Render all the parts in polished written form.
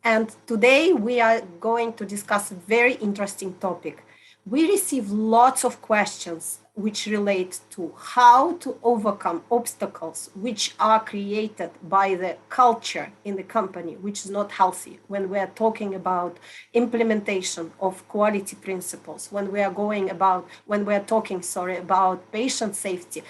And today we are going to discuss a very interesting topic. We receive lots of questions which relate to how to overcome obstacles which are created by the culture in the company, which is not healthy. When we are talking about implementation of quality principles, when we are talking about patient safety,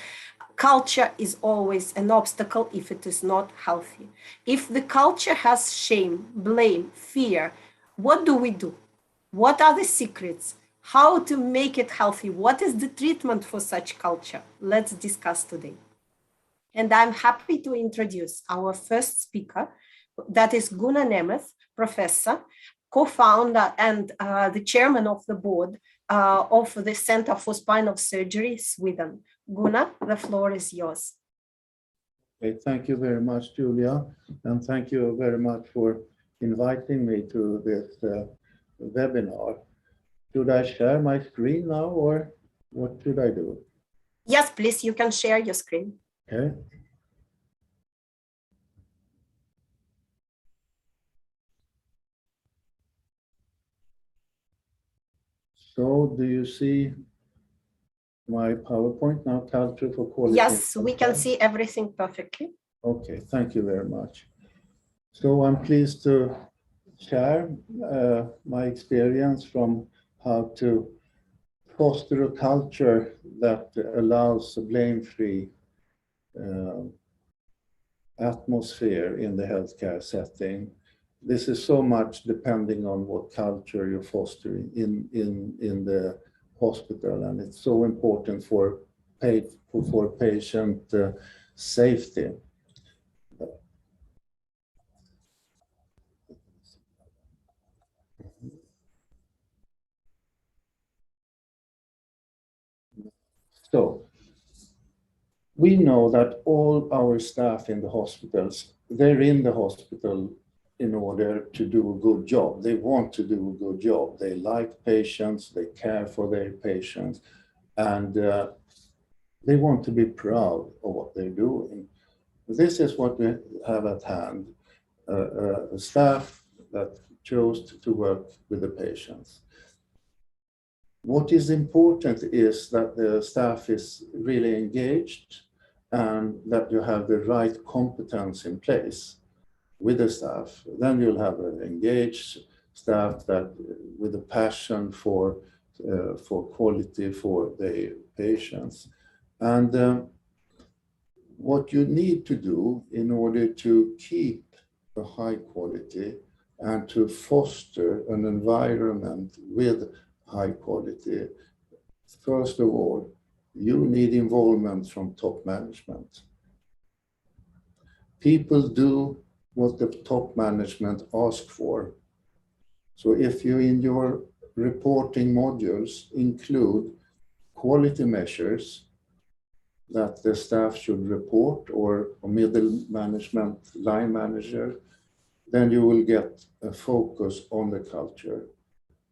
culture is always an obstacle if it is not healthy. If the culture has shame, blame, fear, what do we do? What are the secrets? How to make it healthy? What is the treatment for such culture? Let's discuss today. And I'm happy to introduce our first speaker, that is Gunnar Nemeth, professor, co-founder and the chairman of the board of the Center for Spinal Surgery, Sweden. Gunnar, the floor is yours. Okay, thank you very much, Julia, and thank you very much for inviting me to this webinar. Should I share my screen now, or what should I do? Yes, please, you can share your screen. Okay. So, do you see my PowerPoint now, Culture for Quality? Yes, we can see everything perfectly. Okay, thank you very much. So I'm pleased to share my experience from how to foster a culture that allows a blame-free atmosphere in the healthcare setting. This is so much depending on what culture you're fostering in the hospital, and it's so important for patient safety. So we know that all our staff in the hospitals, they're in the hospital in order to do a good job. They want to do a good job. They like patients, they care for their patients, and they want to be proud of what they're doing. This is what we have at hand, a staff that chose to work with the patients. What is important is that the staff is really engaged and that you have the right competence in place with the staff. Then you'll have an engaged staff that with a passion for quality for the patients. And what you need to do in order to keep a high quality and to foster an environment with high quality, first of all, you need involvement from top management. People do what the top management asks for. So if you in your reporting modules include quality measures that the staff should report, or a middle management line manager, then you will get a focus on the culture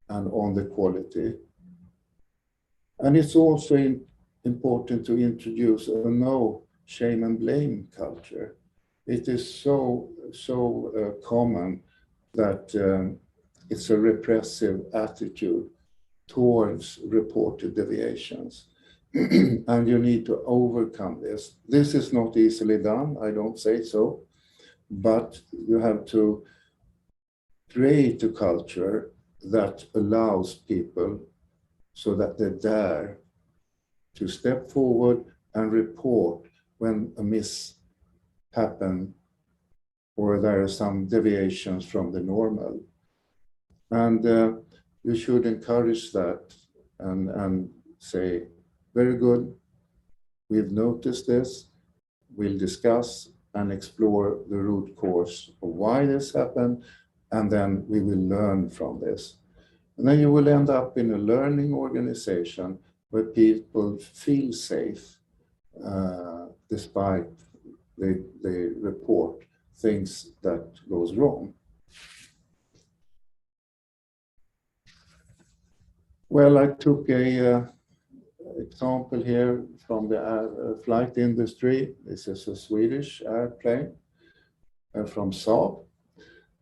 and on the quality. And it's also important to introduce a no shame and blame culture. It is so common that it's a repressive attitude towards reported deviations. And you need to overcome this. This is not easily done, I don't say so, but you have to create a culture that allows people so that they dare to step forward and report when a miss happens or there are some deviations from the normal. And you should encourage that and say, very good, we've noticed this, we'll discuss and explore the root cause of why this happened, and then we will learn from this. And then you will end up in a learning organization where people feel safe despite they report things that goes wrong. Well, I took a example here from the flight industry. This is a Swedish airplane from Saab.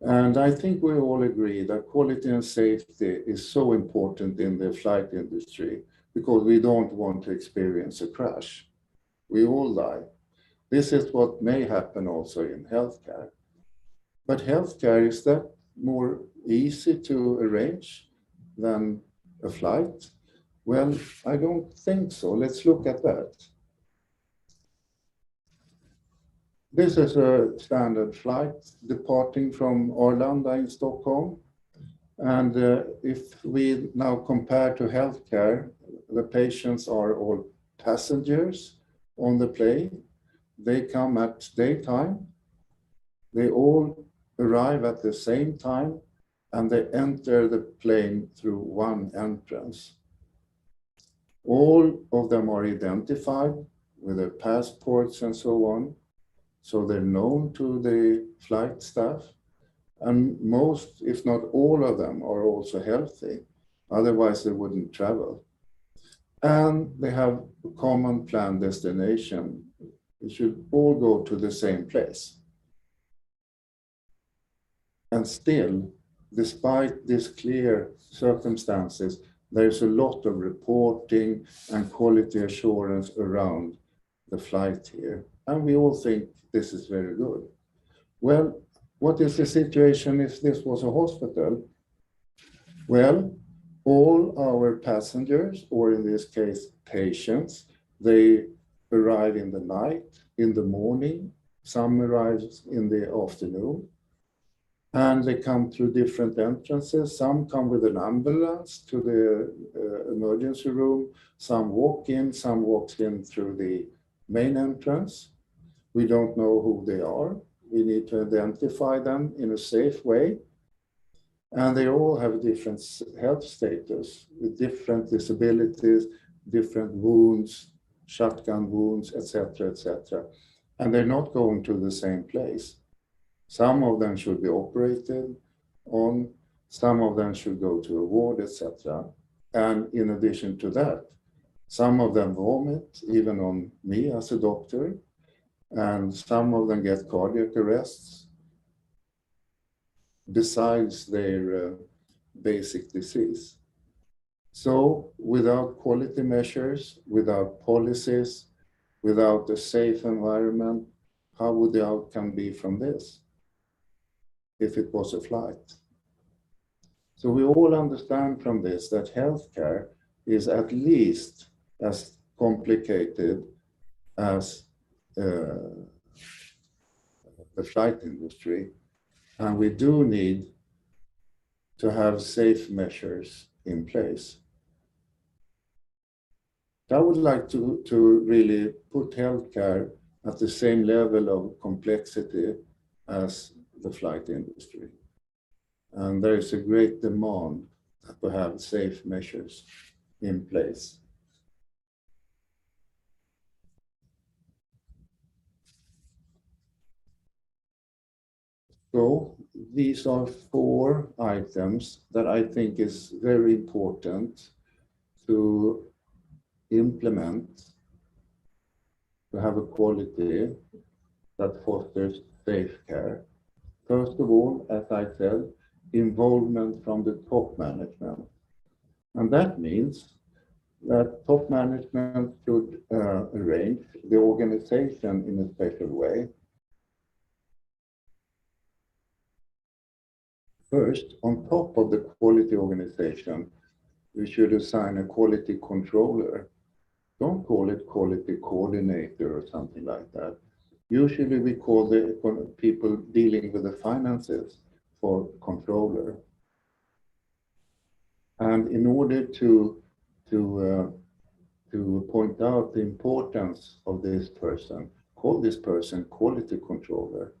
And I think we all agree that quality and safety is so important in the flight industry because we don't want to experience a crash. We all die. This is what may happen also in healthcare. But healthcare, is that more easy to arrange than a flight? Well, I don't think so. Let's look at that. This is a standard flight departing from Arlanda in Stockholm. And if we now compare to healthcare, the patients are all passengers on the plane. They come at daytime. They all arrive at the same time and they enter the plane through one entrance. All of them are identified with their passports and so on. So they're known to the flight staff. And most, if not all of them, are also healthy. Otherwise, they wouldn't travel. And they have a common planned destination. We should all go to the same place. And still, despite these clear circumstances, there's a lot of reporting and quality assurance around the flight here. And we all think this is very good. Well, what is the situation if this was a hospital? Well, all our passengers, or in this case, patients, they arrive in the night, in the morning, some arrive in the afternoon, and they come through different entrances. Some come with an ambulance to the emergency room, some walk in through the main entrance. We don't know who they are. We need to identify them in a safe way. And they all have different health status with different disabilities, different wounds, shotgun wounds, etc., etc. And they're not going to the same place. Some of them should be operated on, some of them should go to a ward, etc. And in addition to that, some of them vomit, even on me as a doctor, and some of them get cardiac arrests besides their basic disease. So without quality measures, without policies, without a safe environment, how would the outcome be from this if it was a flight? So we all understand from this that healthcare is at least as complicated as the flight industry. And we do need to have safe measures in place. I would like to really put healthcare at the same level of complexity as the flight industry. And there is a great demand to have safe measures in place. So these are 4 items that I think is very important to implement to have a quality that fosters safe care. First of all, as I said, involvement from the top management. And that means that top management should arrange the organization in a special way. First, on top of the quality organization, we should assign a quality controller. Don't call it quality coordinator or something like that. Usually we call the people dealing with the finances for controller. And in order to point out the importance of this person, call this person quality controller.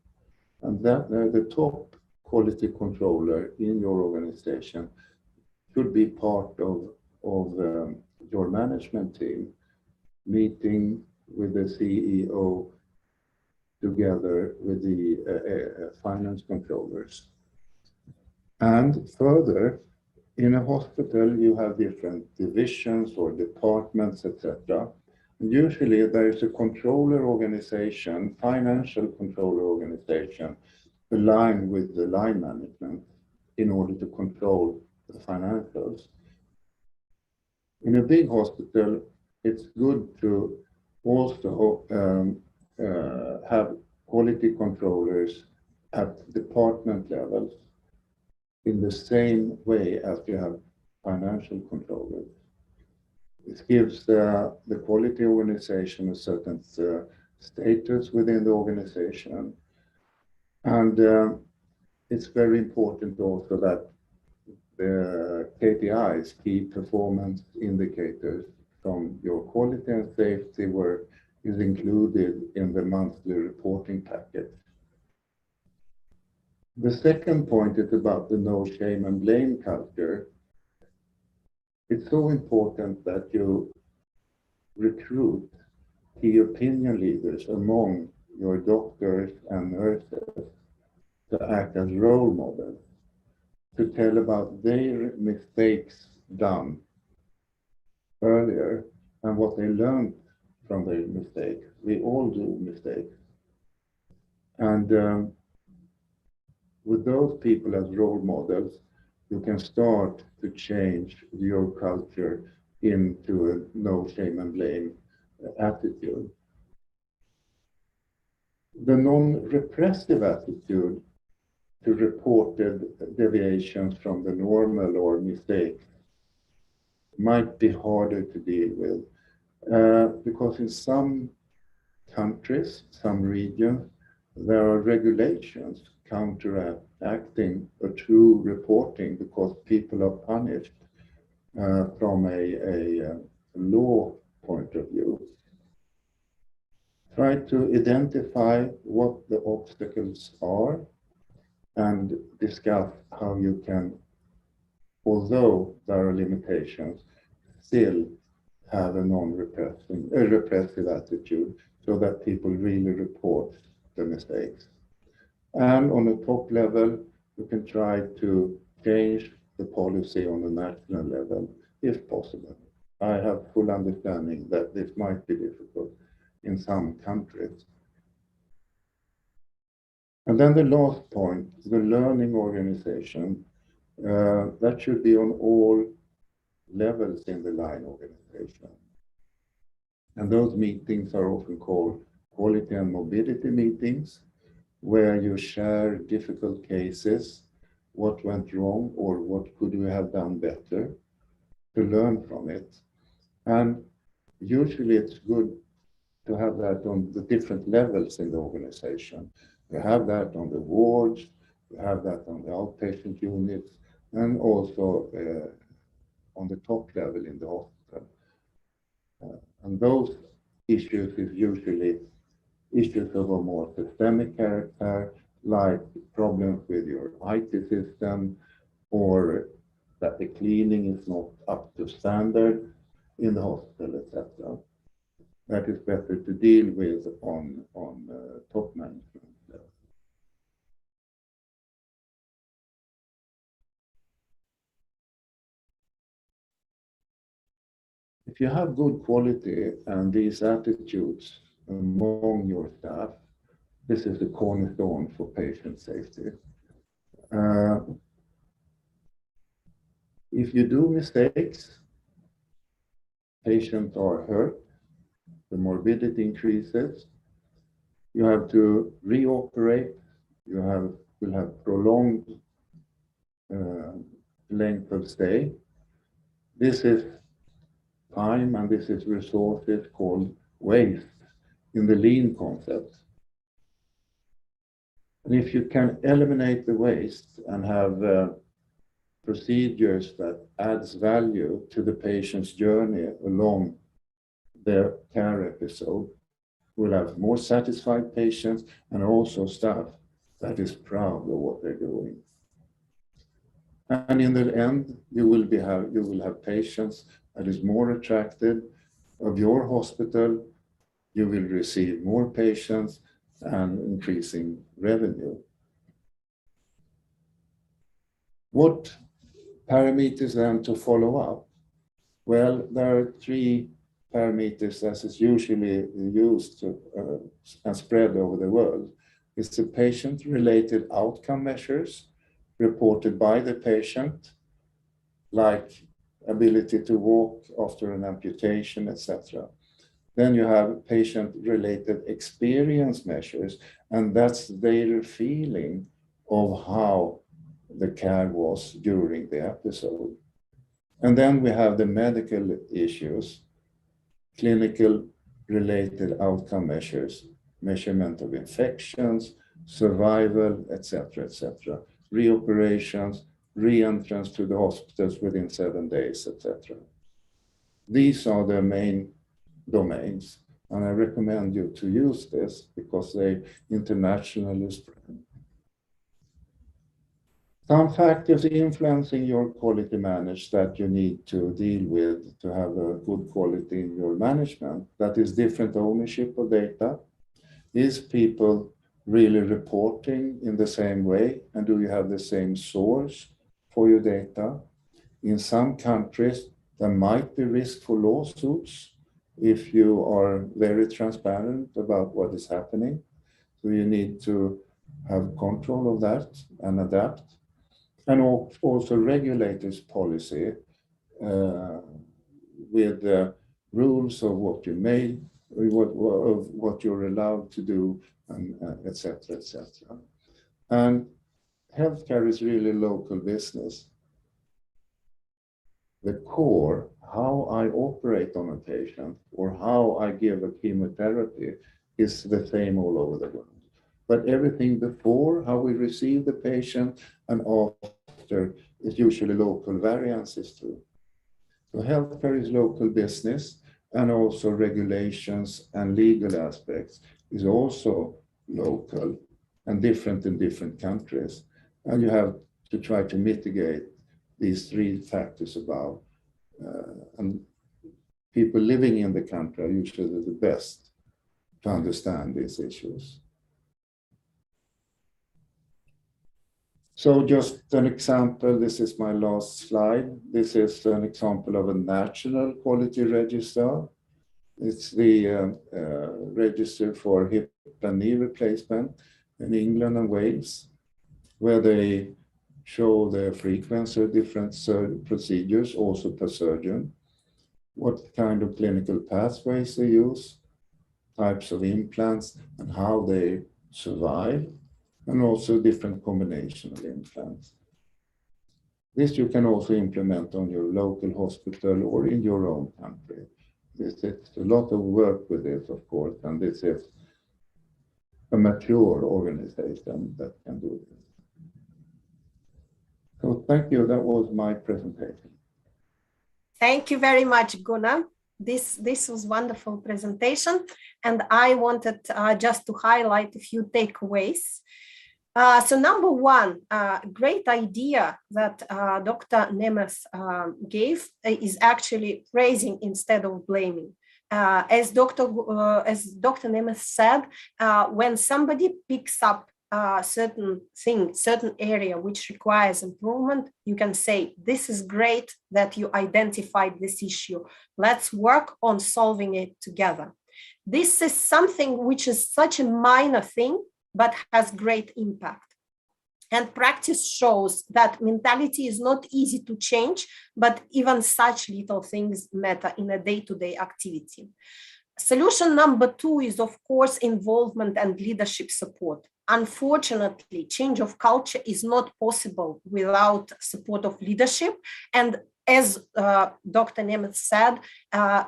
And that the top quality controller in your organization should be part of your management team, meeting with the CEO together with the finance controllers. And further, in a hospital, you have different divisions or departments, etc. And usually there is a controller organization, financial controller organization, align with the line management in order to control the financials. In a big hospital, it's good to also have quality controllers at department levels in the same way as you have financial controllers. It gives the quality organization a certain status within the organization. And it's very important also that the KPIs, key performance indicators from your quality and safety work is included in the monthly reporting package. The second point is about the no shame and blame culture. It's so important that you recruit key opinion leaders among your doctors and nurses to act as role models, to tell about their mistakes done earlier and what they learned from their mistakes. We all do mistakes. And with those people as role models, you can start to change your culture into a no shame and blame attitude. The non-repressive attitude to reported deviations from the normal or mistakes might be harder to deal with because in some countries, some regions, there are regulations counteracting a true reporting because people are punished from a law point of view. Try to identify what the obstacles are and discuss how you can, although there are limitations, still have a repressive attitude so that people really report the mistakes. And on the top level, you can try to change the policy on a national level if possible. I have full understanding that this might be difficult in some countries. And then the last point, the learning organization, that should be on all levels in the line organization. And those meetings are often called quality and mobility meetings, where you share difficult cases, what went wrong or what could we have done better, to learn from it. And usually it's good to have that on the different levels in the organization. You have that on the wards, you have that on the outpatient units, and also on the top level in the hospital. And those issues is usually issues of a more systemic character, like problems with your IT system, or that the cleaning is not up to standard in the hospital, etc. That is better to deal with on top management level. If you have good quality and these attitudes among your staff, this is the cornerstone for patient safety. If you do mistakes, patients are hurt, the morbidity increases, you have to reoperate, you will have prolonged length of stay. This is time and this is resources called waste in the lean concept. And if you can eliminate the waste and have procedures that adds value to the patient's journey along their care episode, we'll have more satisfied patients and also staff that is proud of what they're doing. And in the end, you will have patients that is more attracted of your hospital. You will receive more patients and increasing revenue. What parameters then to follow up? Well, there are 3 parameters as is usually used and spread over the world. is the patient-related outcome measures reported by the patient, like ability to walk after an amputation, etc. Then you have patient-related experience measures, and that's their feeling of how the care was during the episode. And then we have the medical issues, clinical related outcome measures, measurement of infections, survival, etc., etc., reoperations, re-entrance to the hospitals within 7 days, etc. These are the main domains, and I recommend you to use this because they internationally spread. Some factors influencing your quality management that you need to deal with to have a good quality in your management, that is different ownership of data. Is people really reporting in the same way, and do you have the same source for your data? In some countries, there might be risk for lawsuits if you are very transparent about what is happening. So you need to have control of that and adapt. And also regulators' policy with rules of what you may, of what you're allowed to do, and et cetera, et cetera. And healthcare is really local business. The core, how I operate on a patient or how I give a chemotherapy, is the same all over the world. But everything before, how we receive the patient, and after, is usually local variances too. So healthcare is local business, and also regulations and legal aspects is also local and different in different countries. And you have to try to mitigate these three factors above. And people living in the country are usually the best to understand these issues. So just an example, this is my last slide. This is an example of a national quality register. It's the register for hip and knee replacement in England and Wales, where they show the frequency of different procedures, also per surgeon, what kind of clinical pathways they use, types of implants, and how they survive, and also different combination of implants. This you can also implement on your local hospital or in your own country. It's a lot of work with this, of course, and this is a mature organization that can do this. So thank you. That was my presentation. Thank you very much, Gunnar. This was wonderful presentation, and I wanted just to highlight a few takeaways. So number one, great idea that Dr. Nemes gave is actually praising instead of blaming. As Dr. Nemes said, when somebody picks up certain thing, certain area which requires improvement, you can say, this is great that you identified this issue. Let's work on solving it together. This is something which is such a minor thing, but has great impact. And practice shows that mentality is not easy to change, but even such little things matter in a day-to-day activity. Solution number two is, of course, involvement and leadership support. Unfortunately, change of culture is not possible without support of leadership. And as Dr. Nemes said,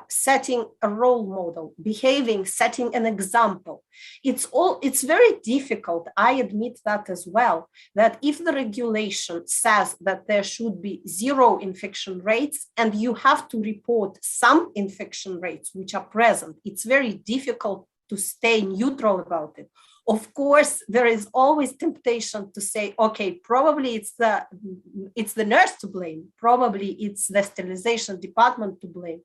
setting a role model, behaving, setting an example. It's very difficult, I admit that as well, that if the regulation says that there should be 0 infection rates and you have to report some infection rates which are present, it's very difficult to stay neutral about it. Of course, there is always temptation to say, okay, probably it's the nurse to blame, probably it's the sterilization department to blame,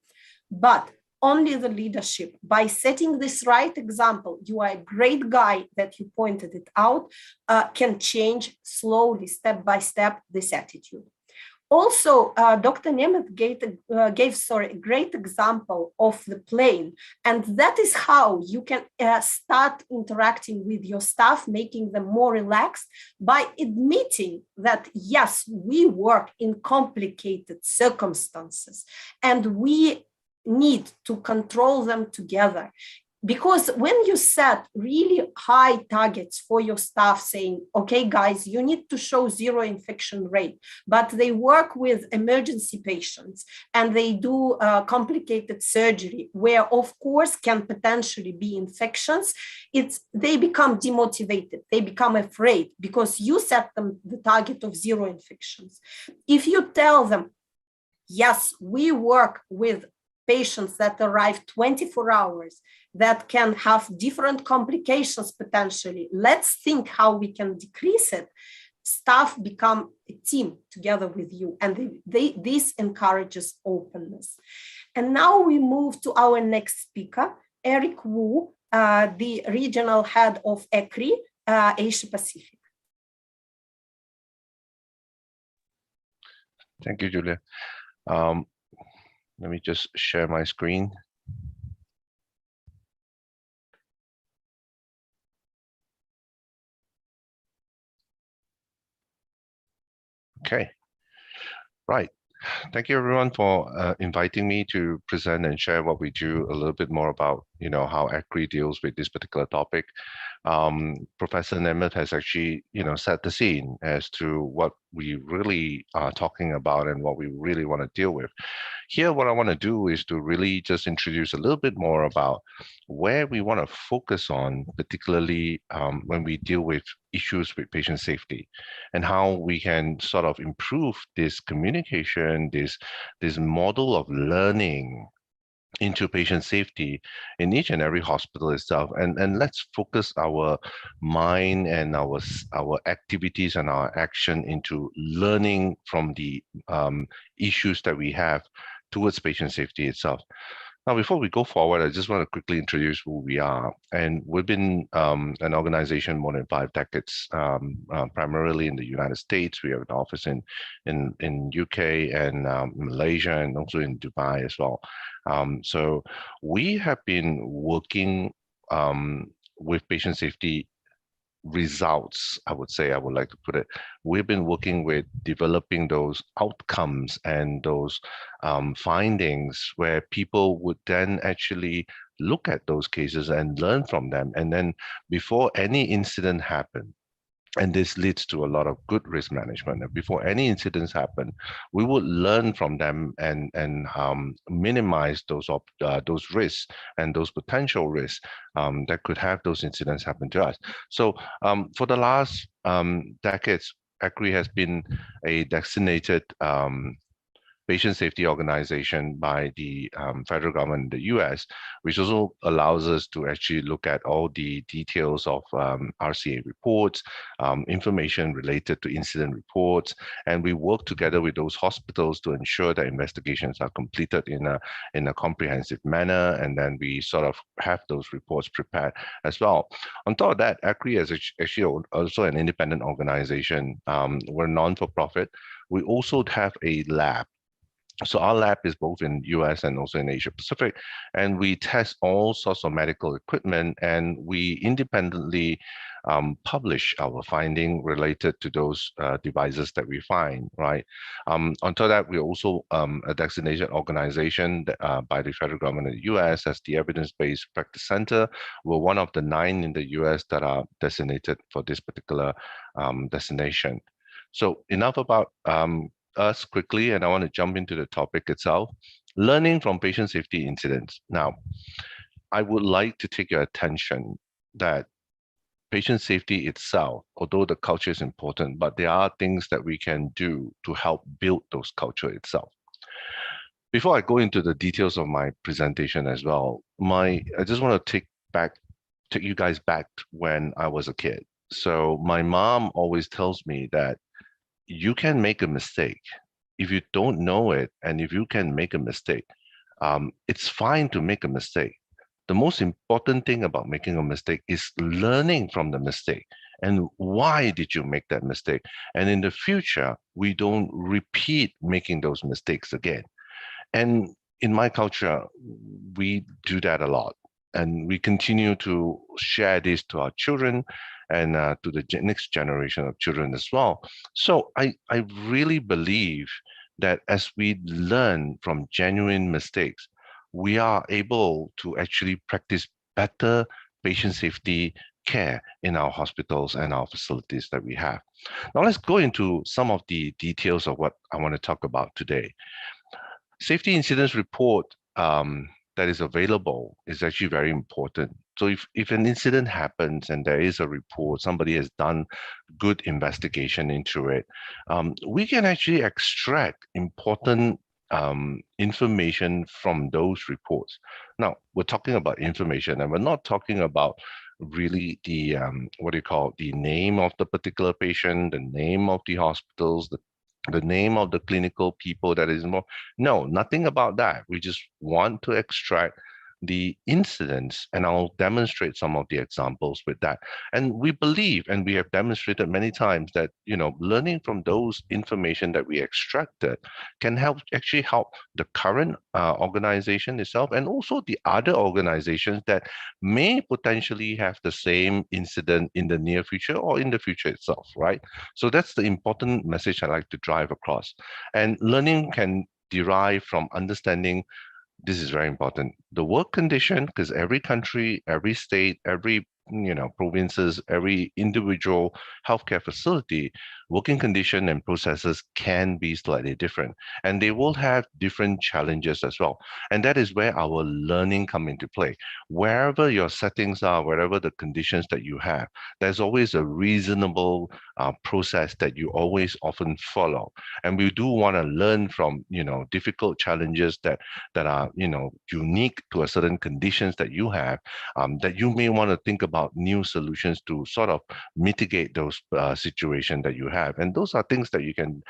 but only the leadership. By setting this right example, you are a great guy that you pointed it out, can change slowly, step by step, this attitude. Also, Dr. Nemeth gave a great example of the plane. And that is how you can start interacting with your staff, making them more relaxed by admitting that, yes, we work in complicated circumstances and we need to control them together. Because when you set really high targets for your staff saying, okay, guys, you need to show zero infection rate, but they work with emergency patients and they do complicated surgery where, of course, can potentially be infections, they become demotivated. They become afraid because you set them the target of zero infections. If you tell them, yes, we work with patients that arrive 24 hours that can have different complications potentially. Let's think how we can decrease it. Staff become a team together with you, and this encourages openness. And now we move to our next speaker, Eric Wu, the regional head of ECRI, Asia Pacific. Thank you, Julia. Let me just share my screen. Okay, right. Thank you everyone for inviting me to present and share what we do a little bit more about, how ECRI deals with this particular topic. Professor Nemeth has actually, set the scene as to what we really are talking about and what we really want to deal with. Here, what I want to do is to really just introduce a little bit more about where we want to focus on, particularly when we deal with issues with patient safety, and how we can sort of improve this communication, this model of learning into patient safety in each and every hospital itself. And let's focus our mind and our activities and our action into learning from the issues that we have towards patient safety itself. Now, before we go forward, I just want to quickly introduce who we are. And we've been an organization more than 5 decades, primarily in the United States. We have an office in UK and Malaysia, and also in Dubai as well. So we have been working with patient safety results, I would like to put it. We've been working with developing those outcomes and those findings where people would then actually look at those cases and learn from them. And then before any incident happened, and this leads to a lot of good risk management. And before any incidents happen, we would learn from them and minimize those risks and those potential risks that could have those incidents happen to us. So for the last decades, ECRI has been a designated patient safety organization by the federal government in the US, which also allows us to actually look at all the details of RCA reports, information related to incident reports, and we work together with those hospitals to ensure that investigations are completed in a comprehensive manner, and then we sort of have those reports prepared as well. On top of that, ECRI is actually also an independent organization. We're non-for-profit. We also have a lab. So our lab is both in US and also in Asia Pacific, and we test all sorts of medical equipment, and we independently publish our finding related to those devices that we find, right? On top of that, we're also a designated organization by the federal government of the US as the Evidence-Based Practice Center. We're one of the 9 in the US that are designated for this particular designation. So enough about us quickly, and I want to jump into the topic itself. Learning from patient safety incidents. Now, I would like to take your attention that patient safety itself, although the culture is important, but there are things that we can do to help build those culture itself. Before I go into the details of my presentation as well, I just want to take you guys back when I was a kid. So my mom always tells me that you can make a mistake. If you don't know it, and if you can make a mistake, it's fine to make a mistake. The most important thing about making a mistake is learning from the mistake. and why did you make that mistake? And in the future, we don't repeat making those mistakes again. And in my culture, we do that a lot. And we continue to share this to our children and to the next generation of children as well. So I really believe that as we learn from genuine mistakes, we are able to actually practice better patient safety care in our hospitals and our facilities that we have. Now let's go into some of the details of what I want to talk about today. Safety incidents report that is available is actually very important. So if an incident happens and there is a report, somebody has done good investigation into it, we can actually extract important information from those reports. Now, we're talking about information, and we're not talking about really the what do you call, the name of the particular patient, the name of the hospitals, the name of the clinical people that is more. No, nothing about that. We just want to extract the incidents, and I'll demonstrate some of the examples with that. And we believe, and we have demonstrated many times that, learning from those information that we extracted can actually help the current organization itself, and also the other organizations that may potentially have the same incident in the near future or in the future itself, right? So that's the important message I like to drive across. And learning can derive from understanding. This is very important. The work condition, because every country, every state, every provinces, every individual healthcare facility, working condition and processes can be slightly different, and they will have different challenges as well. And that is where our learning come into play. Wherever your settings are, wherever the conditions that you have, there's always a reasonable process that you always often follow. And we do want to learn from difficult challenges that are unique to a certain conditions that you have, that you may want to think about new solutions to sort of mitigate those situations that you have. And those are things that you can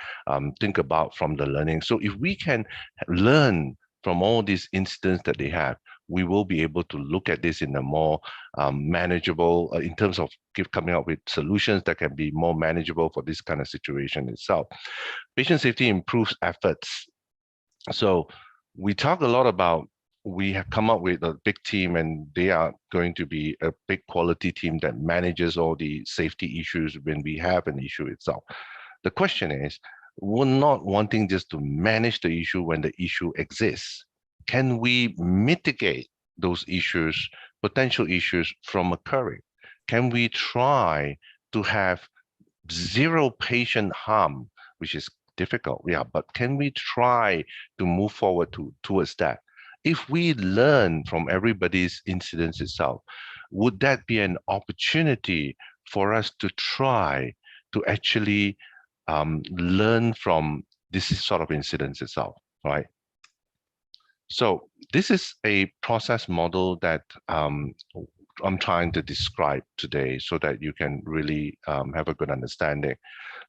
think about from the learning. So if we can learn from all these incidents that they have, we will be able to look at this in a more manageable, in terms of coming up with solutions that can be more manageable for this kind of situation itself. Patient safety improves efforts. So we talk a lot about, we have come up with a big team, and they are going to be a big quality team that manages all the safety issues when we have an issue itself. The question is, we're not wanting just to manage the issue when the issue exists. Can we mitigate those issues, potential issues from occurring? Can we try to have zero patient harm, which is difficult, yeah, but can we try to move forward towards that? If we learn from everybody's incidents itself, would that be an opportunity for us to try to actually learn from this sort of incidents itself, right? So this is a process model that I'm trying to describe today so that you can really have a good understanding.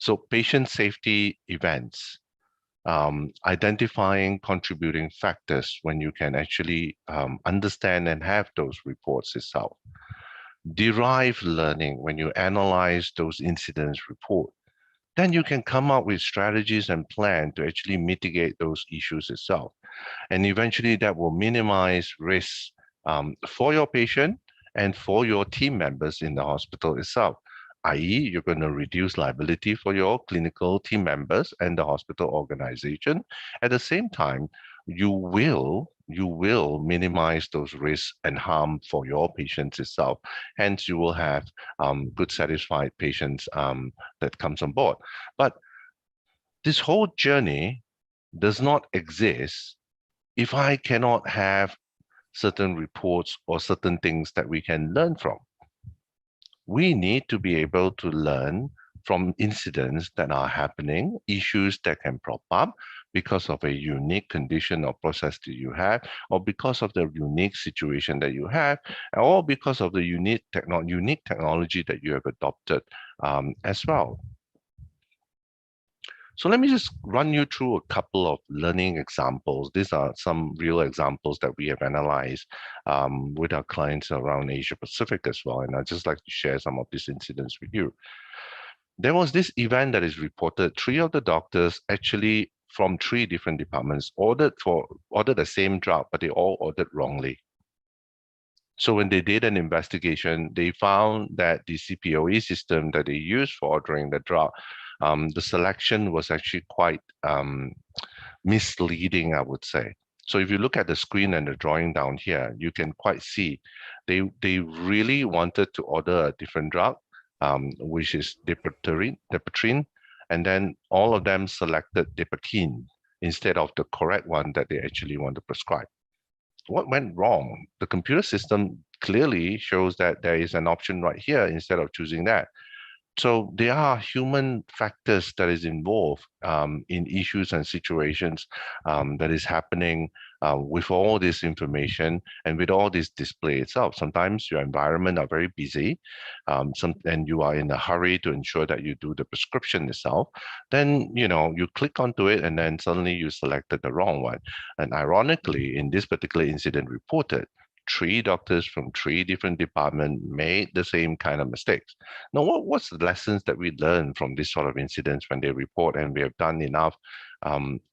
So patient safety events, identifying contributing factors when you can actually understand and have those reports itself. Derive learning when you analyze those incidents report. Then you can come up with strategies and plan to actually mitigate those issues itself. And eventually that will minimize risks for your patient and for your team members in the hospital itself, i.e. you're going to reduce liability for your clinical team members and the hospital organization. At the same time, you will minimize those risks and harm for your patients itself. Hence, you will have good, satisfied patients that comes on board. But this whole journey does not exist if I cannot have certain reports or certain things that we can learn from. We need to be able to learn from incidents that are happening, issues that can prop up because of a unique condition or process that you have, or because of the unique situation that you have, or because of the unique technology that you have adopted as well. So let me just run you through a couple of learning examples. These are some real examples that we have analyzed with our clients around Asia Pacific as well. And I'd just like to share some of these incidents with you. There was this event that is reported. Three of the doctors actually from three different departments ordered the same drug, but they all ordered wrongly. So when they did an investigation, they found that the CPOE system that they used for ordering the drug, the selection was actually quite misleading, I would say. So if you look at the screen and the drawing down here, you can quite see they really wanted to order a different drug, which is Dipyridine, and then all of them selected Dipakine instead of the correct one that they actually want to prescribe. What went wrong? The computer system clearly shows that there is an option right here instead of choosing that. So there are human factors that is involved in issues and situations that is happening with all this information and with all this display itself. Sometimes your environment are very busy, and you are in a hurry to ensure that you do the prescription itself. Then you click onto it, and then suddenly you selected the wrong one. And ironically, in this particular incident reported, three doctors from three different departments made the same kind of mistakes. Now, what's the lessons that we learn from this sort of incidents when they report and we have done enough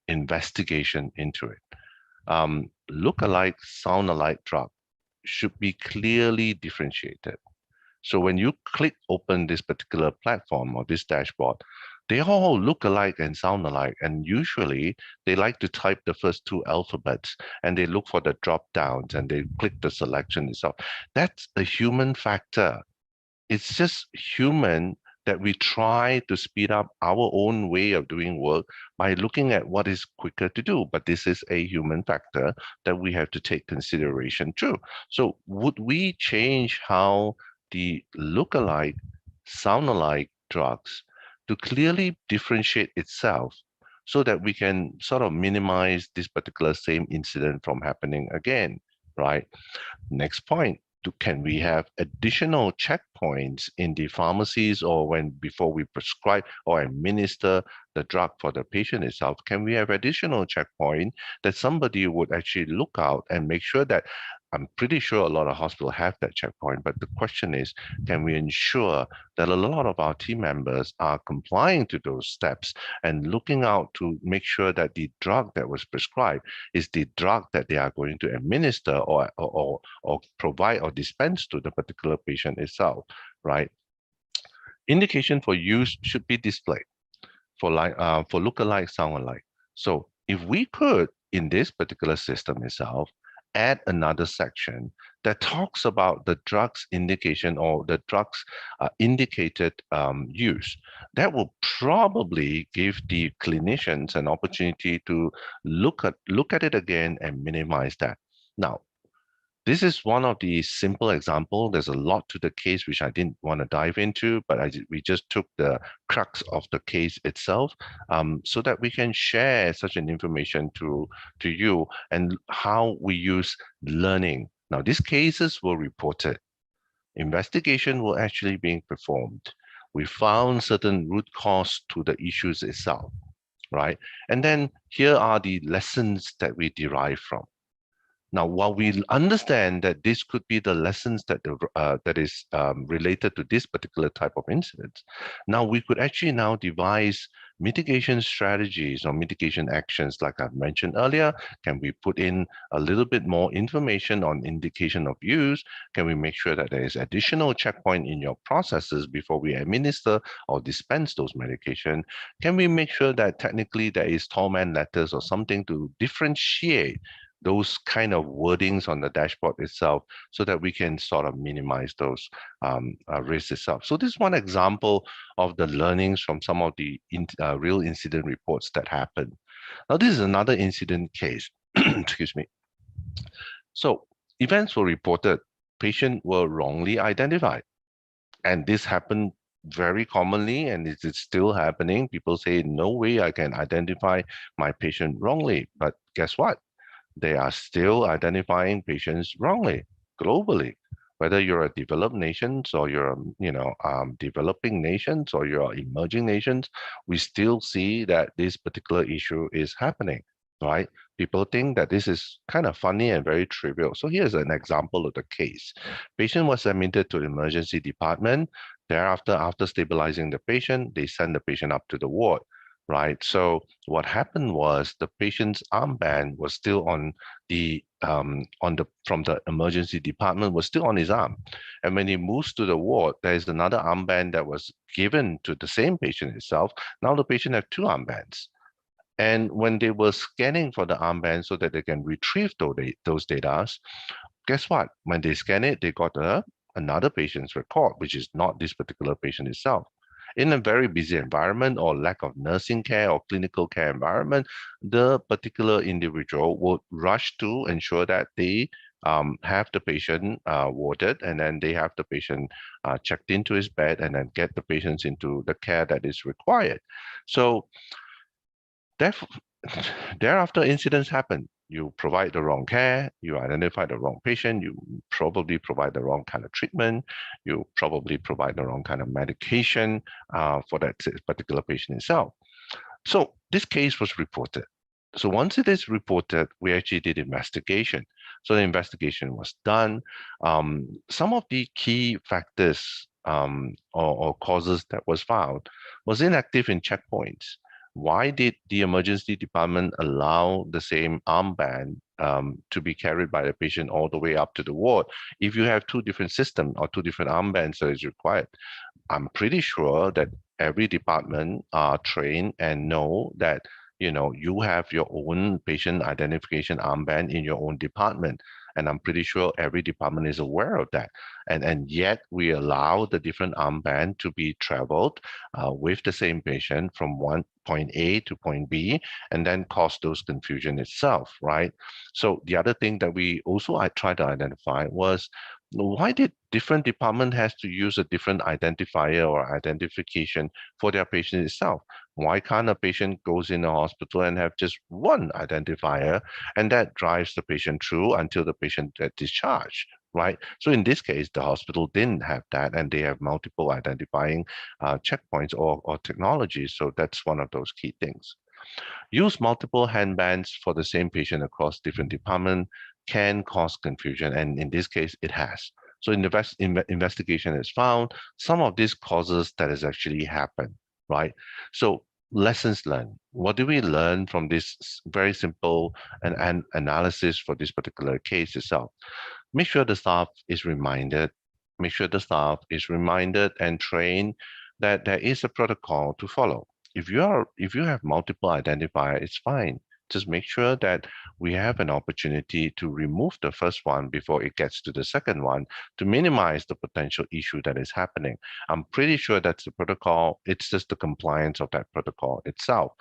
investigation into it? Look-alike, sound-alike drug should be clearly differentiated. So when you click open this particular platform or this dashboard, they all look alike and sound alike. And usually they like to type the first two alphabets and they look for the drop downs and they click the selection itself. That's a human factor. It's just human that we try to speed up our own way of doing work by looking at what is quicker to do. But this is a human factor that we have to take consideration too. So would we change how the look-alike, sound-alike drugs to clearly differentiate itself so that we can sort of minimize this particular same incident from happening again, right? Next point, can we have additional checkpoints in the pharmacies or before we prescribe or administer the drug for the patient itself? Can we have additional checkpoint that somebody would actually look out and make sure that I'm pretty sure a lot of hospitals have that checkpoint, but the question is, can we ensure that a lot of our team members are complying to those steps and looking out to make sure that the drug that was prescribed is the drug that they are going to administer or provide or dispense to the particular patient itself, right? Indication for use should be displayed for look-alike, sound-alike. So if we could, in this particular system itself, add another section that talks about the drugs indication or the drugs indicated use, that will probably give the clinicians an opportunity to look at it again and minimize that. Now, this is one of the simple example. There's a lot to the case which I didn't want to dive into, but we just took the crux of the case itself so that we can share such an information to you and how we use learning. Now, these cases were reported. Investigation were actually being performed. We found certain root cause to the issues itself, right? And then here are the lessons that we derive from. Now, while we understand that this could be the lessons that is related to this particular type of incident, now we could actually now devise mitigation strategies or mitigation actions, like I've mentioned earlier. Can we put in a little bit more information on indication of use? Can we make sure that there is additional checkpoint in your processes before we administer or dispense those medication? Can we make sure that technically there is torment letters or something to differentiate those kind of wordings on the dashboard itself so that we can sort of minimize those risks itself. So this is one example of the learnings from some of the real incident reports that happened. Now, this is another incident case. Excuse me. So events were reported, patients were wrongly identified. And this happened very commonly, and it is still happening. People say, no way I can identify my patient wrongly. But guess what? They are still identifying patients wrongly globally, whether you're a developed nations or you're, developing nations or you're emerging nations, we still see that this particular issue is happening, right? People think that this is kind of funny and very trivial. So here's an example of the case. Patient was admitted to the emergency department. Thereafter, after stabilizing the patient, they send the patient up to the ward, right? So what happened was the patient's armband was still from the emergency department was still on his arm. And when he moves to the ward, there is another armband that was given to the same patient itself. Now the patient have two armbands. And when they were scanning for the armband so that they can retrieve those data, guess what? When they scan it, they got another patient's record, which is not this particular patient itself. In a very busy environment or lack of nursing care or clinical care environment, the particular individual would rush to ensure that they have the patient warded, and then they have the patient checked into his bed, and then get the patients into the care that is required. So thereafter, incidents happen. You provide the wrong care, you identify the wrong patient, you probably provide the wrong kind of treatment, you probably provide the wrong kind of medication for that particular patient itself. So this case was reported. So once it is reported, we actually did investigation. So the investigation was done. Some of the key factors or causes that was found was inactive in checkpoints. Why did the emergency department allow the same armband to be carried by the patient all the way up to the ward if you have two different systems or two different armbands that is required? I'm pretty sure that every department are trained and know that you have your own patient identification armband in your own department. And I'm pretty sure every department is aware of that. And yet we allow the different armband to be traveled with the same patient from one point A to point B, and then cause those confusion itself, right? So the other thing that I tried to identify was, why did different department has to use a different identifier or identification for their patient itself? Why can't a patient goes in a hospital and have just one identifier, and that drives the patient through until the patient gets discharged, right? So in this case, the hospital didn't have that, and they have multiple identifying checkpoints or technologies. So that's one of those key things. Use multiple handbands for the same patient across different departments can cause confusion, and in this case, it has. So in the investigation has found some of these causes that has actually happened, right? So lessons learned. What do we learn from this very simple and analysis for this particular case itself? Make sure the staff is reminded. Make sure the staff is reminded and trained that there is a protocol to follow. If you have multiple identifiers, it's fine. Just make sure that we have an opportunity to remove the first one before it gets to the second one to minimize the potential issue that is happening. I'm pretty sure that's the protocol. It's just the compliance of that protocol itself.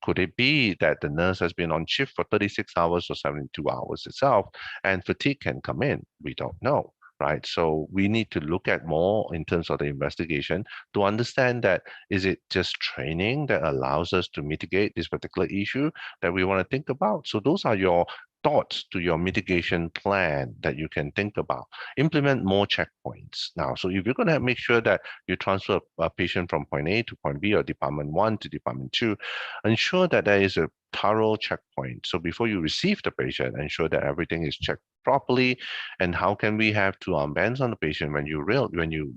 Could it be that the nurse has been on shift for 36 hours or 72 hours itself, and fatigue can come in? We don't know, right? So we need to look at more in terms of the investigation to understand that, is it just training that allows us to mitigate this particular issue that we want to think about? So those are your thoughts to your mitigation plan that you can think about. Implement more checkpoints. Now, so if you're going to make sure that you transfer a patient from point A to point B or department 1 to department 2, ensure that there is a thorough checkpoint. So before you receive the patient, ensure that everything is checked properly. And how can we have two armbands on the patient when you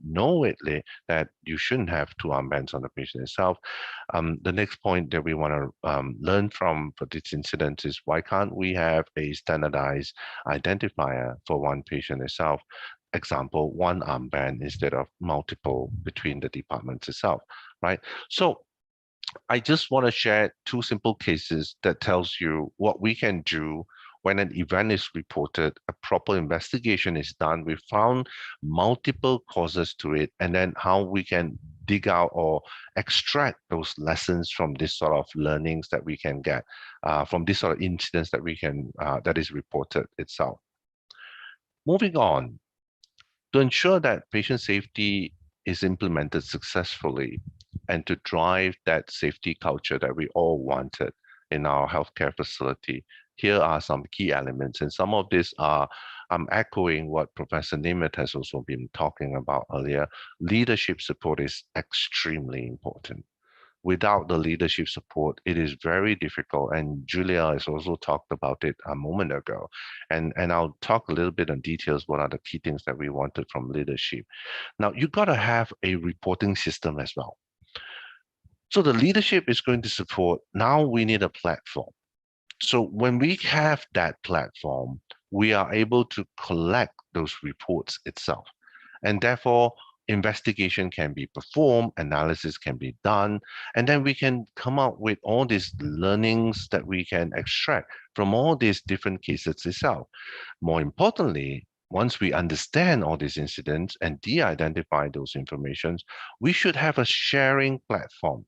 know it that you shouldn't have two armbands on the patient itself? The next point that we want to learn from for this incident is, why can't we have a standardized identifier for one patient itself? Example, one armband instead of multiple between the departments itself, right? So I just want to share two simple cases that tells you what we can do when an event is reported, a proper investigation is done, we found multiple causes to it, and then how we can dig out or extract those lessons from this sort of learnings that we can get from this sort of incidents that we can that is reported itself. Moving on, to ensure that patient safety is implemented successfully and to drive that safety culture that we all wanted in our healthcare facility, here are some key elements. And some of these are, I'm echoing what Professor Nemeth has also been talking about earlier. Leadership support is extremely important. Without the leadership support, it is very difficult. And Julia has also talked about it a moment ago. And I'll talk a little bit on details, what are the key things that we wanted from leadership. Now, you got to have a reporting system as well. So the leadership is going to support, now we need a platform. So when we have that platform, we are able to collect those reports itself. And therefore, investigation can be performed, analysis can be done, and then we can come up with all these learnings that we can extract from all these different cases itself. More importantly, once we understand all these incidents and de-identify those informations, we should have a sharing platform.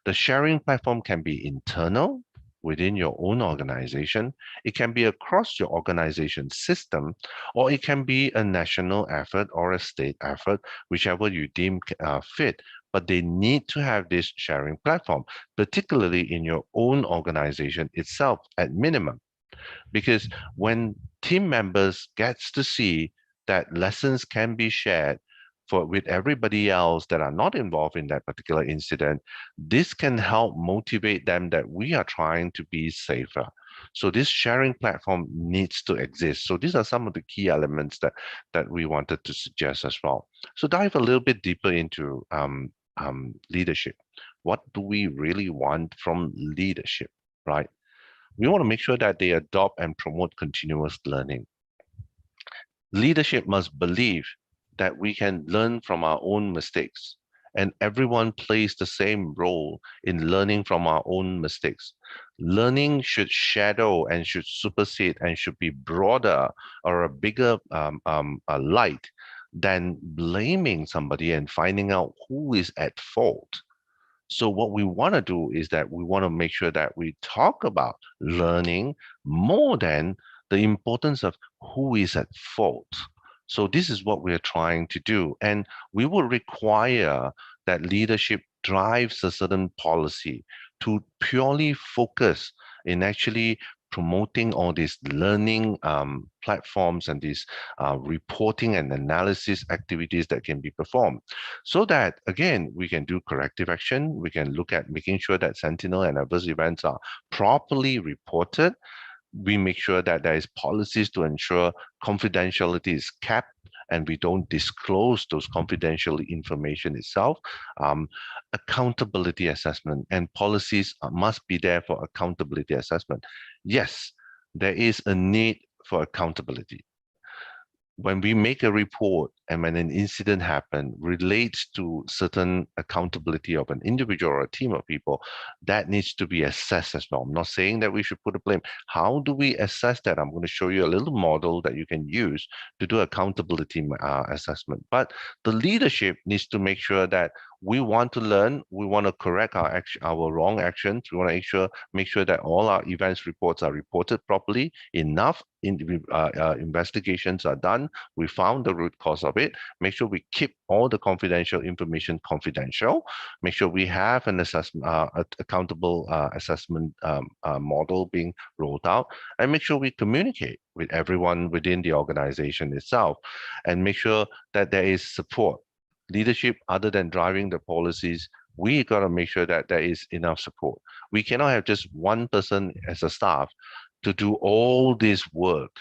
The sharing platform can be internal within your own organization. It can be across your organization system, or it can be a national effort or a state effort, whichever you deem fit. But they need to have this sharing platform, particularly in your own organization itself at minimum. Because when team members gets to see that lessons can be shared with everybody else that are not involved in that particular incident, this can help motivate them that we are trying to be safer. So this sharing platform needs to exist. So these are some of the key elements that we wanted to suggest as well. So dive a little bit deeper into leadership. What do we really want from leadership, right? We want to make sure that they adopt and promote continuous learning. Leadership must believe that we can learn from our own mistakes, and everyone plays the same role in learning from our own mistakes. Learning should shadow and should supersede and should be broader or a bigger a light than blaming somebody and finding out who is at fault. So what we want to do is that we want to make sure that we talk about learning more than the importance of who is at fault. So this is what we're trying to do. And we will require that leadership drives a certain policy to purely focus in actually promoting all these learning platforms and these reporting and analysis activities that can be performed. So that, again, we can do corrective action. We can look at making sure that sentinel and adverse events are properly reported. We make sure that there is policies to ensure confidentiality is kept and we don't disclose those confidential information itself. Accountability assessment and policies must be there for accountability assessment. Yes, there is a need for accountability. When we make a report and when an incident happens relates to certain accountability of an individual or a team of people, that needs to be assessed as well. I'm not saying that we should put a blame. How do we assess that? I'm going to show you a little model that you can use to do accountability assessment. But the leadership needs to make sure that we want to learn, we want to correct our wrong actions, we want to make sure that all our events reports are reported properly, enough investigations are done, we found the root cause of it, make sure we keep all the confidential information confidential, make sure we have an accountable assessment model being rolled out, and make sure we communicate with everyone within the organization itself, and make sure that there is support. Leadership, other than driving the policies, we got to make sure that there is enough support. We cannot have just one person as a staff to do all this work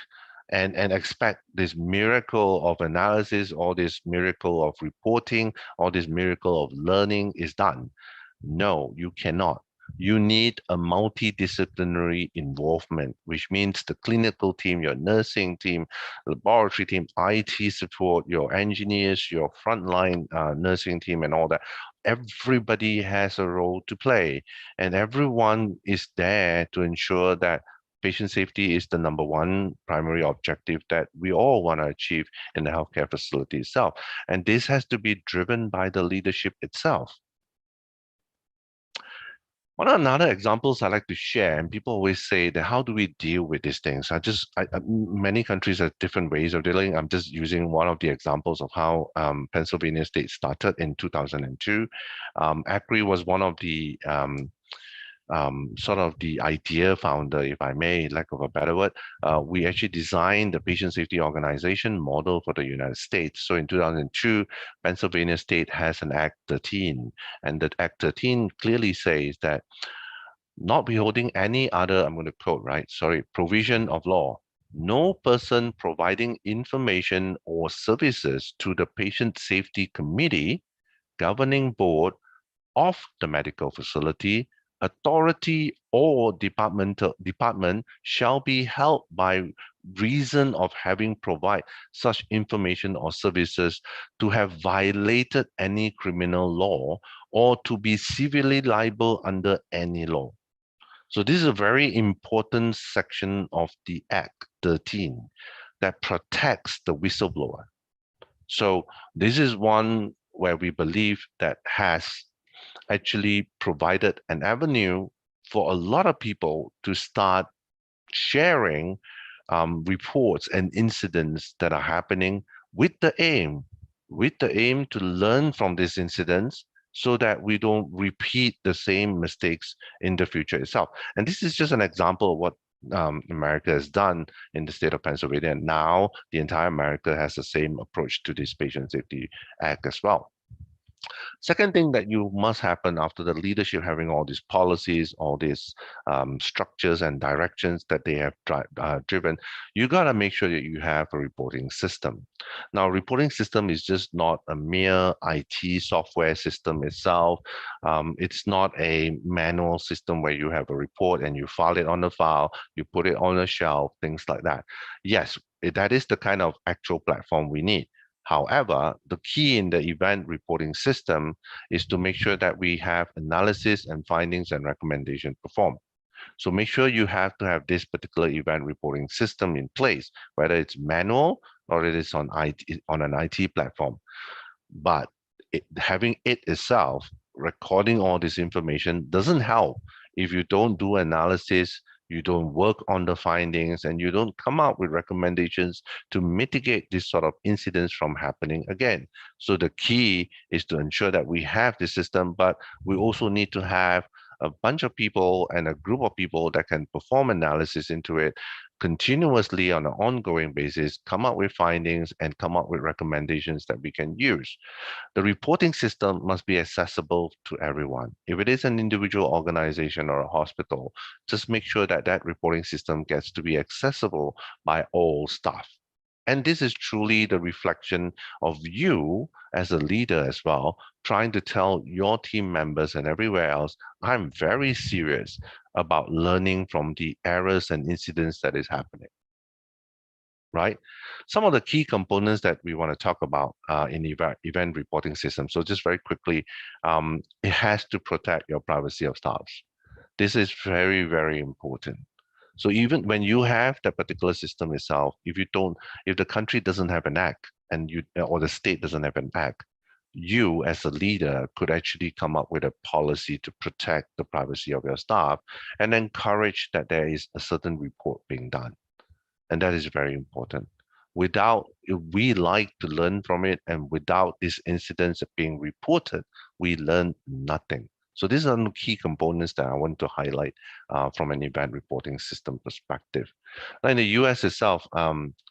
and expect this miracle of analysis, or this miracle of reporting, or this miracle of learning is done. No, you cannot. You need a multidisciplinary involvement, which means the clinical team, your nursing team, laboratory team, IT support, your engineers, your frontline nursing team, and all that. Everybody has a role to play, and everyone is there to ensure that patient safety is the number one primary objective that we all want to achieve in the healthcare facility itself. And this has to be driven by the leadership itself. One of another examples I like to share, and people always say that how do we deal with these things? Many countries have different ways of dealing. I'm just using one of the examples of how Pennsylvania State started in 2002. ACRI was one of the sort of the idea founder, if I may, lack of a better word, we actually designed the patient safety organization model for the United States. So in 2002, Pennsylvania state has an Act 13, and that Act 13 clearly says that not beholding any other, I'm going to quote, right? Sorry, provision of law. No person providing information or services to the Patient Safety Committee, governing board of the medical facility, authority, or department shall be held by reason of having provided such information or services to have violated any criminal law or to be civilly liable under any law. So this is a very important section of the Act 13 that protects the whistleblower. So this is one where we believe that has actually provided an avenue for a lot of people to start sharing reports and incidents that are happening with the aim to learn from these incidents so that we don't repeat the same mistakes in the future itself. And this is just an example of what America has done in the state of Pennsylvania. And now the entire America has the same approach to this Patient Safety Act as well. Second thing that you must happen after the leadership having all these policies, all these structures and directions that they have driven, you got to make sure that you have a reporting system. Now, reporting system is just not a mere IT software system itself. It's not a manual system where you have a report and you file it on the file, you put it on a shelf, things like that. Yes, that is the kind of actual platform we need. However, the key in the event reporting system is to make sure that we have analysis and findings and recommendations performed. So make sure you have to have this particular event reporting system in place, whether it's manual or it is on an IT platform. But having it itself, recording all this information doesn't help if you don't do analysis, you don't work on the findings, and you don't come up with recommendations to mitigate this sort of incidents from happening again. So the key is to ensure that we have the system, but we also need to have a bunch of people and a group of people that can perform analysis into it continuously on an ongoing basis, come up with findings and come up with recommendations that we can use. The reporting system must be accessible to everyone. If it is an individual organization or a hospital, just make sure that that reporting system gets to be accessible by all staff. And this is truly the reflection of you as a leader as well, trying to tell your team members and everywhere else, I'm very serious about learning from the errors and incidents that is happening. Right? Some of the key components that we want to talk about in event reporting system. So just very quickly, it has to protect your privacy of staff. This is very, very important. So even when you have that particular system itself, if the country doesn't have an act and or the state doesn't have an act, you as a leader could actually come up with a policy to protect the privacy of your staff and encourage that there is a certain report being done. And that is very important. If we like to learn from it, and without these incidents being reported, we learn nothing. So these are the key components that I want to highlight from an event reporting system perspective. Now in the US itself,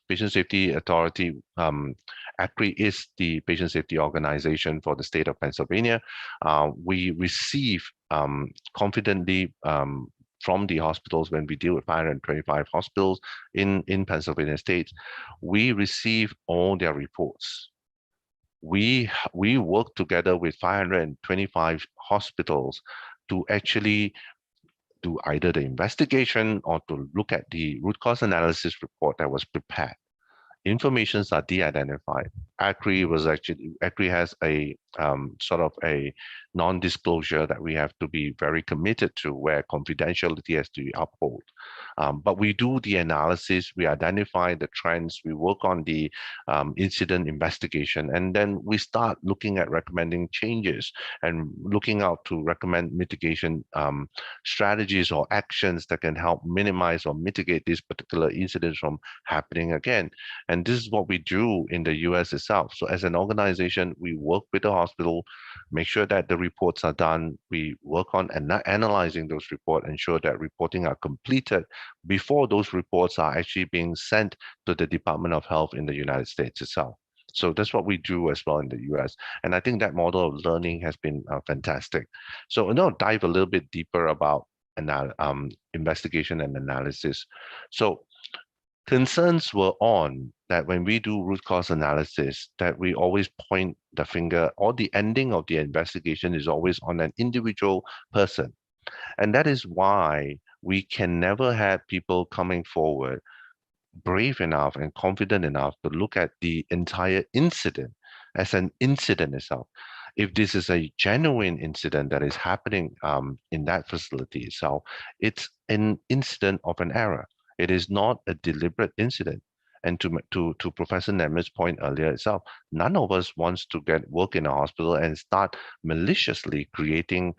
Patient Safety Authority, ACRI is the patient safety organization for the state of Pennsylvania. We receive confidently from the hospitals when we deal with 525 hospitals in Pennsylvania state, we receive all their reports. We work together with 525 hospitals to actually do either the investigation or to look at the root cause analysis report that was prepared. Informations are de-identified. ACRI has a sort of a non-disclosure that we have to be very committed to, where confidentiality has to be upheld. But we do the analysis, we identify the trends, we work on the incident investigation, and then we start looking at recommending changes and looking out to recommend mitigation strategies or actions that can help minimize or mitigate these particular incidents from happening again. And this is what we do in the US itself. So as an organization, we work with the hospital, make sure that the reports are done, we work on analyzing those reports, ensure that reporting are completed before those reports are actually being sent to the Department of Health in the United States itself. So that's what we do as well in the US. And I think that model of learning has been fantastic. So I'm going to dive a little bit deeper about investigation and analysis. So concerns were on that when we do root cause analysis, that we always point the finger, or the ending of the investigation is always on an individual person. And that is why we can never have people coming forward brave enough and confident enough to look at the entire incident as an incident itself. If this is a genuine incident that is happening in that facility itself, it's an incident of an error. It is not a deliberate incident. And to Professor Nemeth's point earlier itself, none of us wants to work in a hospital and start maliciously creating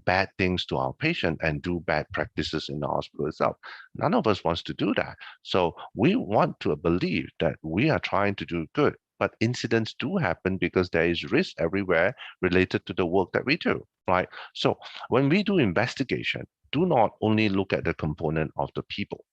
bad things to our patient and do bad practices in the hospital itself. None of us wants to do that. So we want to believe that we are trying to do good, but incidents do happen because there is risk everywhere related to the work that we do, right? So when we do investigation, do not only look at the component of the people.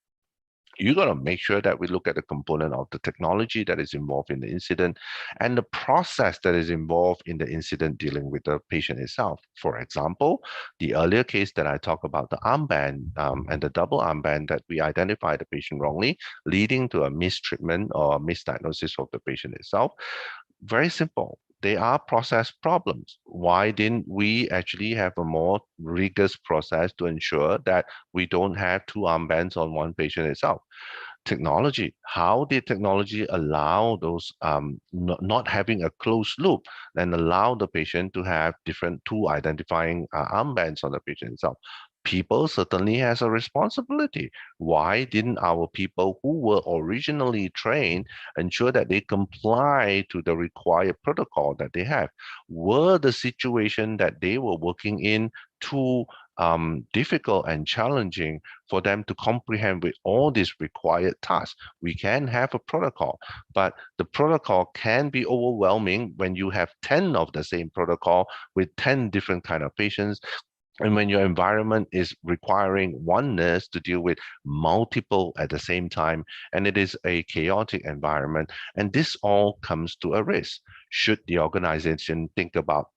You got to make sure that we look at the component of the technology that is involved in the incident and the process that is involved in the incident dealing with the patient itself. For example, the earlier case that I talked about, the armband and the double armband that we identified the patient wrongly, leading to a mistreatment or misdiagnosis of the patient itself. Very simple. They are process problems. Why didn't we actually have a more rigorous process to ensure that we don't have two armbands on one patient itself? Technology. How did technology allow those not having a closed loop and allow the patient to have different two identifying armbands on the patient itself? People certainly has a responsibility. Why didn't our people who were originally trained ensure that they comply to the required protocol that they have? Were the situation that they were working in too difficult and challenging for them to comprehend with all these required tasks? We can have a protocol, but the protocol can be overwhelming when you have 10 of the same protocol with 10 different kind of patients. And when your environment is requiring one nurse to deal with multiple at the same time, and it is a chaotic environment, and this all comes to a risk. Should the organization think about,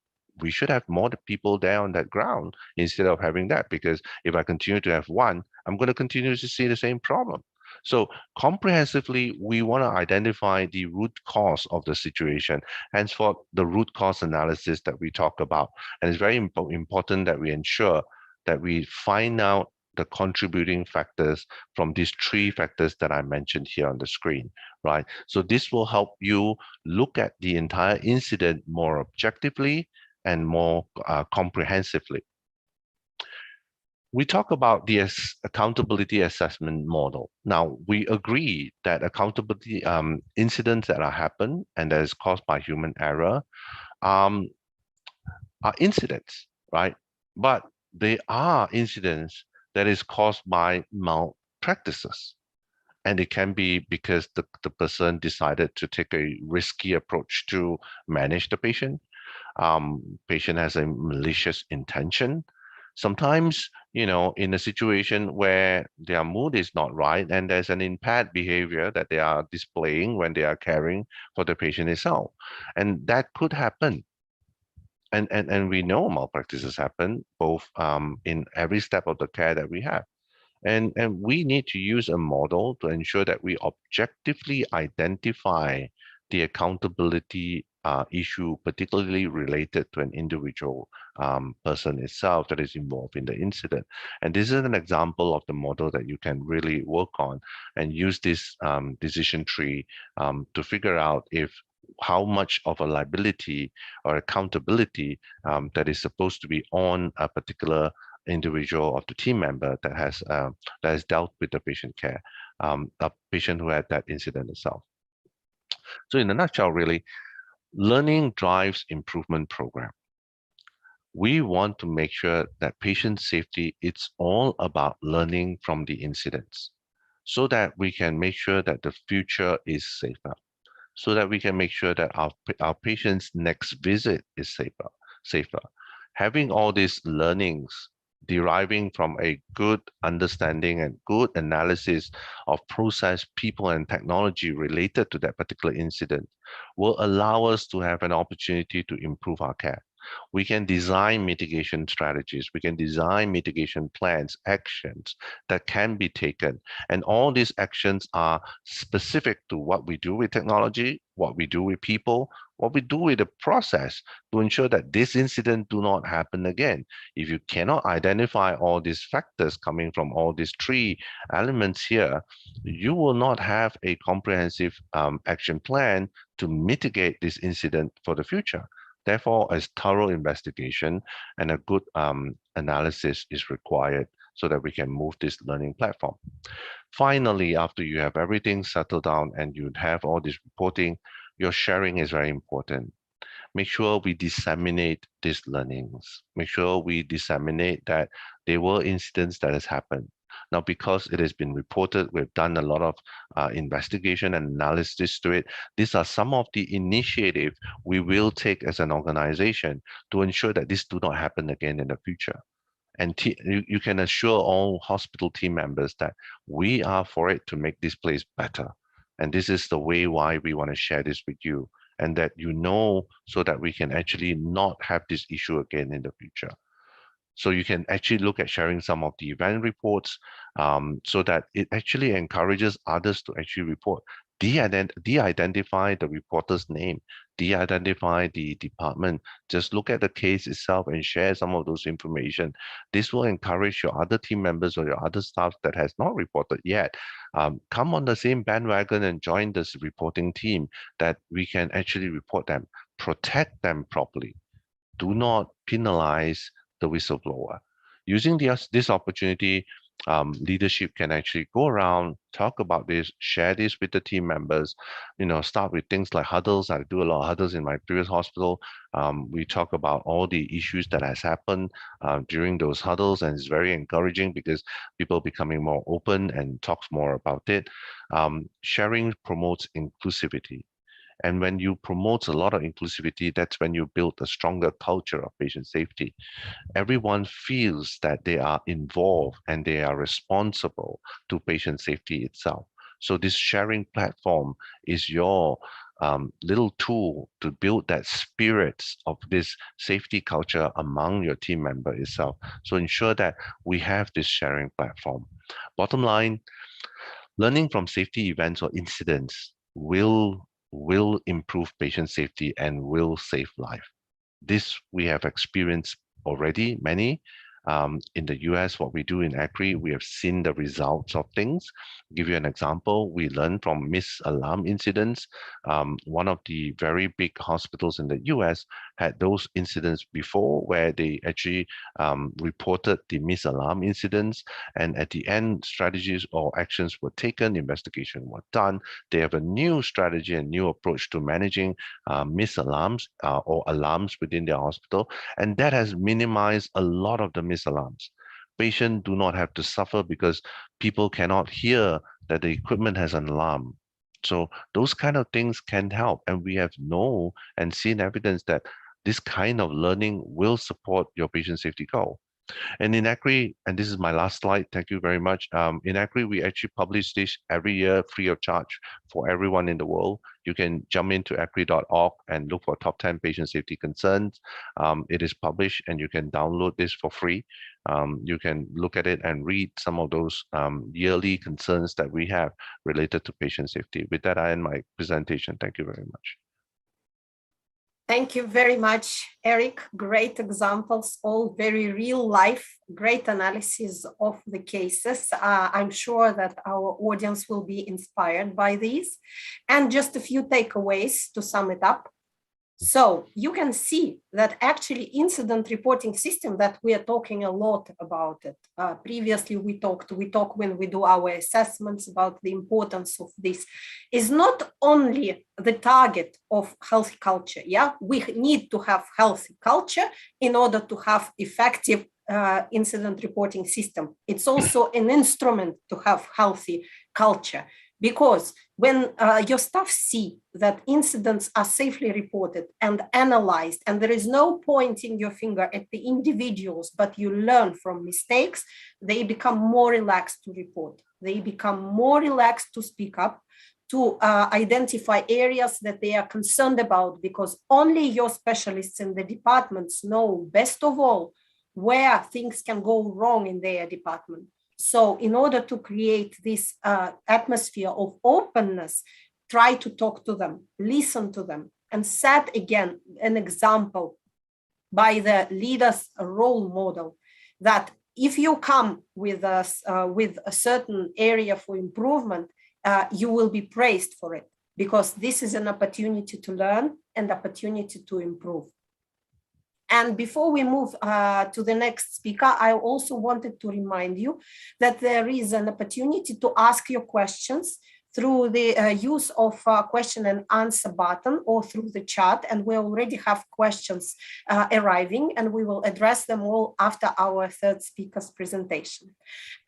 we should have more people there on that ground instead of having that, because if I continue to have one, I'm going to continue to see the same problem. So comprehensively, we want to identify the root cause of the situation, henceforth the root cause analysis that we talk about. And it's very important that we ensure that we find out the contributing factors from these three factors that I mentioned here on the screen, right? So this will help you look at the entire incident more objectively and more comprehensively. We talk about the accountability assessment model. Now, we agree that accountability incidents that are happen and that is caused by human error are incidents, right? But they are incidents that is caused by malpractices. And it can be because the person decided to take a risky approach to manage the patient. Patient has a malicious intention. Sometimes, in a situation where their mood is not right and there's an impaired behavior that they are displaying when they are caring for the patient itself. And that could happen. And we know malpractices happen both in every step of the care that we have. And we need to use a model to ensure that we objectively identify the accountability issue, particularly related to an individual person itself that is involved in the incident. And this is an example of the model that you can really work on and use this decision tree to figure out how much of a liability or accountability that is supposed to be on a particular individual of the team member that has dealt with the patient care, a patient who had that incident itself. So in a nutshell, really, learning drives improvement program. We want to make sure that patient safety, it's all about learning from the incidents so that we can make sure that the future is safer, so that we can make sure that our patient's next visit is safer. having all these learnings deriving from a good understanding and good analysis of process, people, and technology related to that particular incident will allow us to have an opportunity to improve our care. We can design mitigation strategies, we can design mitigation plans, actions that can be taken. And all these actions are specific to what we do with technology, what we do with people, what we do with the process to ensure that this incident do not happen again. If you cannot identify all these factors coming from all these three elements here, you will not have a comprehensive action plan to mitigate this incident for the future. Therefore, a thorough investigation and a good analysis is required so that we can move this learning platform. Finally, after you have everything settled down and you have all this reporting, your sharing is very important. Make sure we disseminate these learnings. Make sure we disseminate that there were incidents that has happened. Now, because it has been reported, we've done a lot of investigation and analysis to it. These are some of the initiatives we will take as an organization to ensure that this do not happen again in the future. And you can assure all hospital team members that we are for it to make this place better. And this is the way why we want to share this with you, and that you know, so that we can actually not have this issue again in the future. So you can actually look at sharing some of the event reports so that it actually encourages others to actually report. De-identify the reporter's name, de-identify the department. Just look at the case itself and share some of those information. This will encourage your other team members or your other staff that has not reported yet. Come on the same bandwagon and join this reporting team, that we can actually report them, protect them properly. Do not penalize the whistleblower. Using this opportunity, leadership can actually go around, talk about this, share this with the team members, start with things like huddles. I do a lot of huddles in my previous hospital. We talk about all the issues that has happened during those huddles, and it's very encouraging because people are becoming more open and talks more about it. Sharing promotes inclusivity. And when you promote a lot of inclusivity, that's when you build a stronger culture of patient safety. Everyone feels that they are involved and they are responsible to patient safety itself. So this sharing platform is your little tool to build that spirit of this safety culture among your team member itself. So ensure that we have this sharing platform. Bottom line, learning from safety events or incidents will improve patient safety and will save life. This we have experienced already, many. In the US, what we do in ACRI, we have seen the results of things. I'll give you an example. We learned from misalarm incidents. One of the very big hospitals in the US had those incidents before, where they actually reported the misalarm incidents. And at the end, strategies or actions were taken, investigation were done. They have a new strategy and new approach to managing misalarms or alarms within their hospital. And that has minimized a lot of the misalarms. Patients do not have to suffer because people cannot hear that the equipment has an alarm. So those kind of things can help. And we have known and seen evidence that this kind of learning will support your patient safety goal. And in ACRI, and this is my last slide, thank you very much. In ACRI, we actually publish this every year free of charge for everyone in the world. You can jump into acri.org and look for top 10 patient safety concerns. It is published and you can download this for free. You can look at it and read some of those yearly concerns that we have related to patient safety. With that, I end my presentation. Thank you very much. Thank you very much, Eric. Great examples, all very real life, great analysis of the cases. I'm sure that our audience will be inspired by these. And just a few takeaways to sum it up. So you can see that actually incident reporting system that we are talking a lot about it. Previously, we talk when we do our assessments about the importance of this, is not only the target of healthy culture. Yeah, we need to have healthy culture in order to have effective incident reporting system. It's also an instrument to have healthy culture. Because when your staff see that incidents are safely reported and analyzed, and there is no pointing your finger at the individuals, but you learn from mistakes, they become more relaxed to report. They become more relaxed to speak up, to identify areas that they are concerned about, because only your specialists in the departments know best of all where things can go wrong in their department. So in order to create this atmosphere of openness, try to talk to them, listen to them, and set again an example by the leader's role model that if you come with a certain area for improvement, you will be praised for it, because this is an opportunity to learn and opportunity to improve. And before we move to the next speaker, I also wanted to remind you that there is an opportunity to ask your questions through the use of question and answer button or through the chat. And we already have questions arriving, and we will address them all after our third speaker's presentation.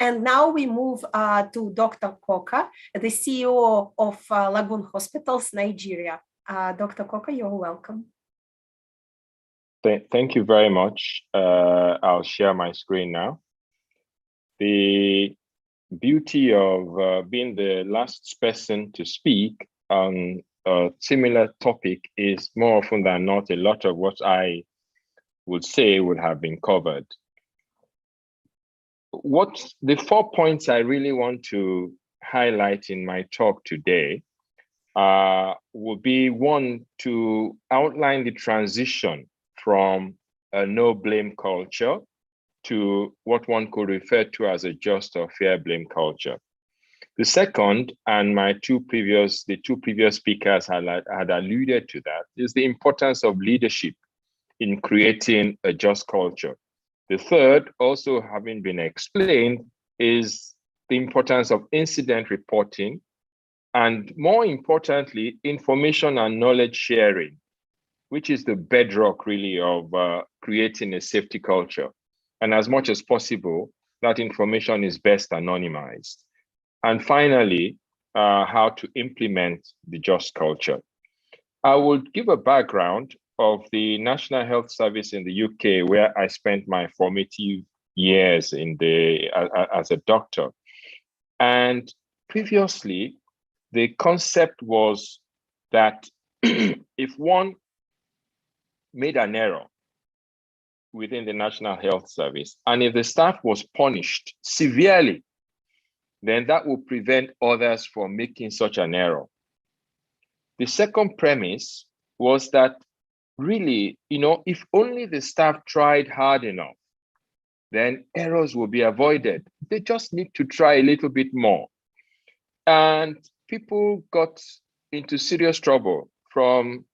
And now we move to Dr. Koka, the CEO of Lagoon Hospitals, Nigeria. Dr. Koka, you're welcome. Thank you very much. I'll share my screen now. The beauty of being the last person to speak on a similar topic is more often than not, a lot of what I would say would have been covered. What the 4 points I really want to highlight in my talk today will be, one, to outline the transition from a no blame culture to what one could refer to as a just or fair blame culture. The second, and the two previous speakers had alluded to that, is the importance of leadership in creating a just culture. The third, also having been explained, is the importance of incident reporting, and more importantly, information and knowledge sharing, which is the bedrock really of creating a safety culture. And as much as possible, that information is best anonymized. And finally, how to implement the just culture. I will give a background of the National Health Service in the UK, where I spent my formative years as a doctor. And previously, the concept was that if one made an error within the National Health Service, and if the staff was punished severely, then that would prevent others from making such an error. The second premise was that really, if only the staff tried hard enough, then errors will be avoided. They just need to try a little bit more. And people got into serious trouble from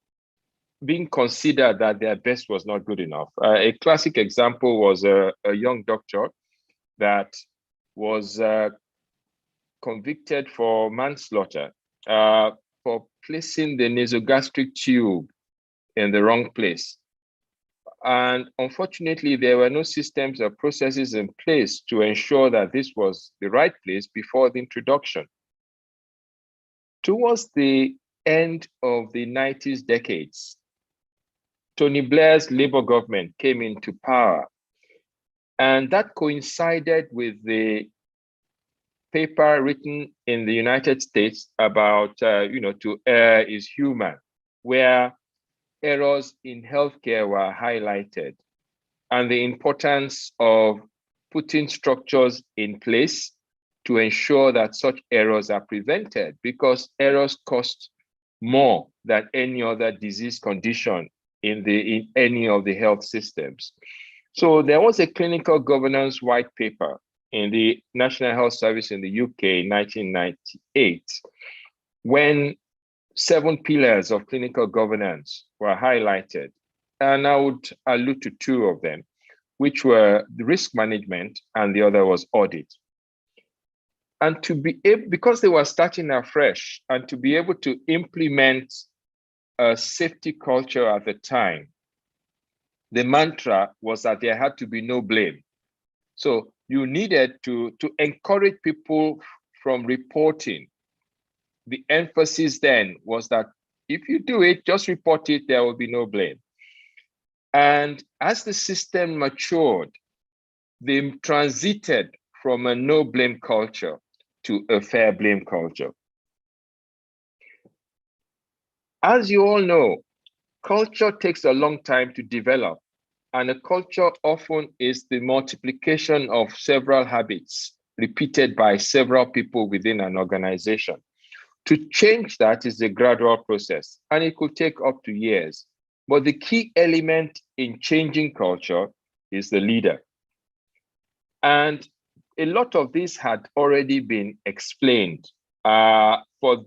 being considered that their best was not good enough. A classic example was a young doctor that was convicted for manslaughter for placing the nasogastric tube in the wrong place. And unfortunately, there were no systems or processes in place to ensure that this was the right place before the introduction. Towards the end of the 90s decades, Tony Blair's Labour government came into power, and that coincided with the paper written in the United States about, to err is human, where errors in healthcare were highlighted, and the importance of putting structures in place to ensure that such errors are prevented, because errors cost more than any other disease condition in any of the health systems. So there was a clinical governance white paper in the National Health Service in the UK in 1998, when 7 pillars of clinical governance were highlighted. And I would allude to 2 of them, which were the risk management and the other was audit. And to be able, because they were starting afresh, and to be able to implement a safety culture at the time, the mantra was that there had to be no blame. So you needed to encourage people from reporting the emphasis then was that if you do it, just report it, there will be no blame. And as the system matured, they transited from a no blame culture to a fair blame culture. As you all know, culture takes a long time to develop, and a culture often is the multiplication of several habits repeated by several people within an organization. To change that is a gradual process, and it could take up to years. But the key element in changing culture is the leader. And a lot of this had already been explained. For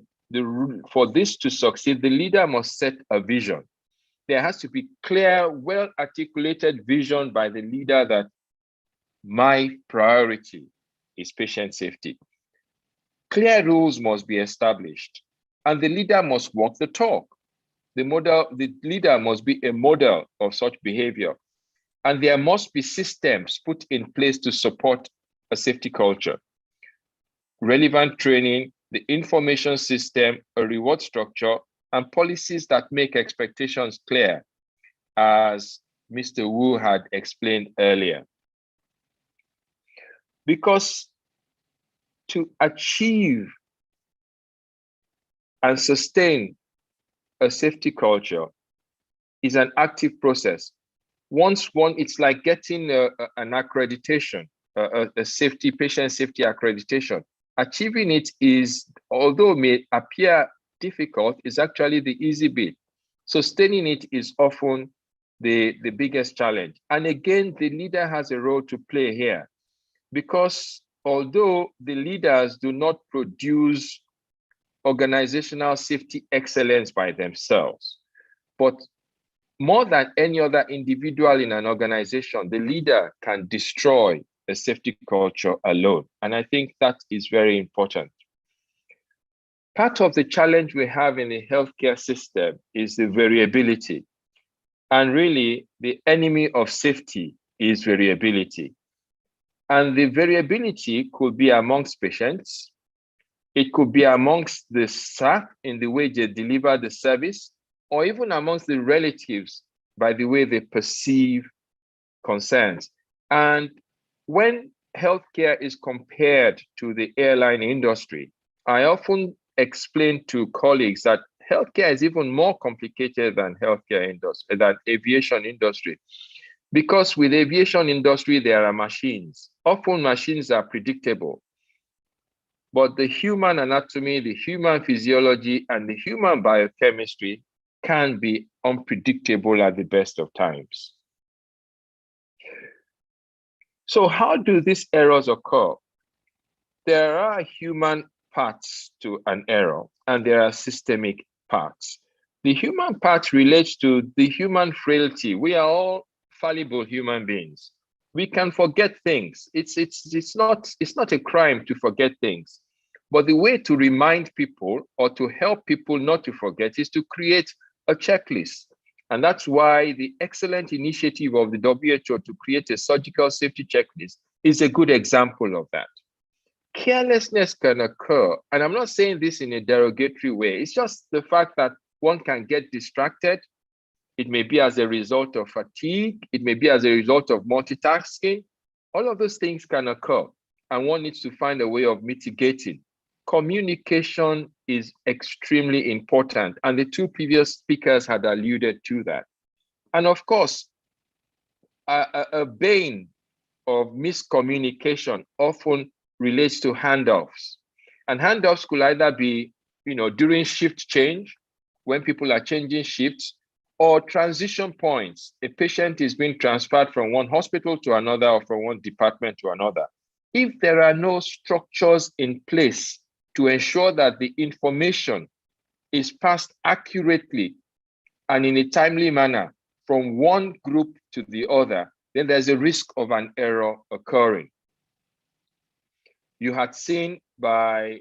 this to succeed, the leader must set a vision. There has to be clear, well-articulated vision by the leader that my priority is patient safety. Clear rules must be established, and the leader must walk the talk. The leader must be a model of such behavior, and there must be systems put in place to support a safety culture. Relevant training, the information system, a reward structure, and policies that make expectations clear, as Mr. Wu had explained earlier. Because to achieve and sustain a safety culture is an active process. It's like getting an accreditation, a patient safety accreditation. Achieving it is, although it may appear difficult, is actually the easy bit. Sustaining it is often the biggest challenge. And again, the leader has a role to play here, because although the leaders do not produce organizational safety excellence by themselves, but more than any other individual in an organization, the leader can destroy a safety culture alone. And I think that is very important. Part of the challenge we have in the healthcare system is the variability. And really, the enemy of safety is variability. And the variability could be amongst patients. It could be amongst the staff in the way they deliver the service, or even amongst the relatives by the way they perceive concerns. And when healthcare is compared to the airline industry, I often explain to colleagues that healthcare is even more complicated than aviation industry. Because with aviation industry, there are machines. Often machines are predictable. But the human anatomy, the human physiology, and the human biochemistry can be unpredictable at the best of times. So how do these errors occur? There are human parts to an error, and there are systemic parts. The human part relates to the human frailty. We are all fallible human beings. We can forget things. It's not a crime to forget things. But the way to remind people or to help people not to forget is to create a checklist. And that's why the excellent initiative of the WHO to create a surgical safety checklist is a good example of that. Carelessness can occur, and I'm not saying this in a derogatory way. It's just the fact that one can get distracted. It may be as a result of fatigue. It may be as a result of multitasking. All of those things can occur, and one needs to find a way of mitigating. Communication is extremely important, and the two previous speakers had alluded to that. And of course, a bane of miscommunication often relates to handoffs. And handoffs could either be, during shift change, when people are changing shifts, or transition points. A patient is being transferred from one hospital to another or from one department to another. If there are no structures in place to ensure that the information is passed accurately and in a timely manner from one group to the other, then there's a risk of an error occurring. You had seen by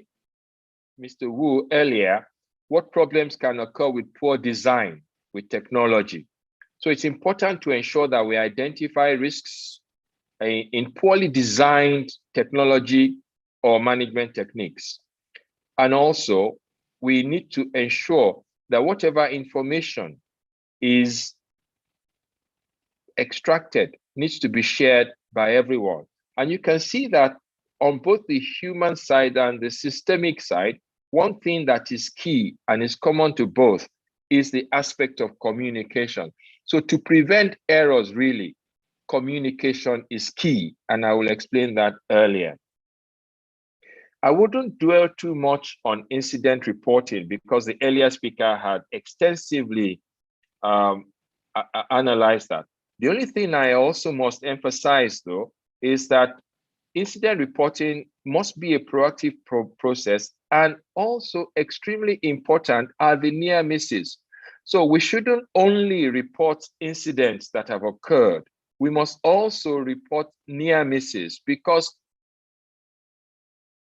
Mr. Wu earlier what problems can occur with poor design with technology. So it's important to ensure that we identify risks in poorly designed technology or management techniques. And also, we need to ensure that whatever information is extracted needs to be shared by everyone. And you can see that on both the human side and the systemic side, one thing that is key and is common to both is the aspect of communication. So to prevent errors, really, communication is key, and I will explain that earlier. I wouldn't dwell too much on incident reporting because the earlier speaker had extensively analyzed that. The only thing I also must emphasize, though, is that incident reporting must be a proactive process, and also extremely important are the near misses. So we shouldn't only report incidents that have occurred. We must also report near misses, because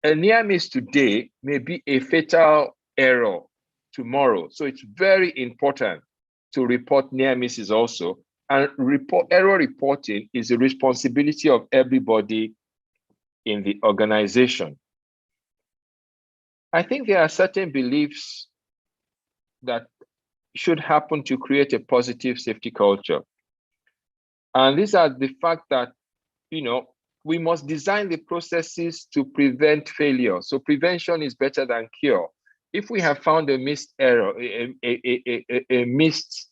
a near miss today may be a fatal error tomorrow. So it's very important to report near misses also. And error reporting is a responsibility of everybody in the organization. I think there are certain beliefs that should happen to create a positive safety culture. And these are the fact that, we must design the processes to prevent failure. So prevention is better than cure. If we have found a missed error, a missed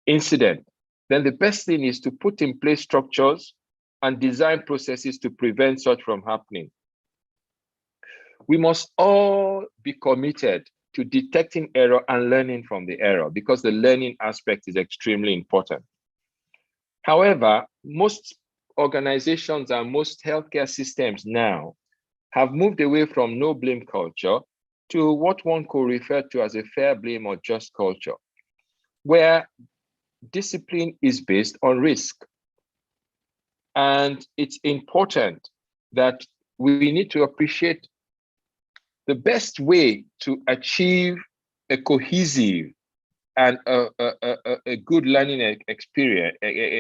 incident, then the best thing is to put in place structures and design processes to prevent such from happening. We must all be committed to detecting error and learning from the error, because the learning aspect is extremely important. However, most organizations and most healthcare systems now have moved away from no blame culture to what one could refer to as a fair blame or just culture, where discipline is based on risk. And it's important that we need to appreciate the best way to achieve a cohesive and a good learning experience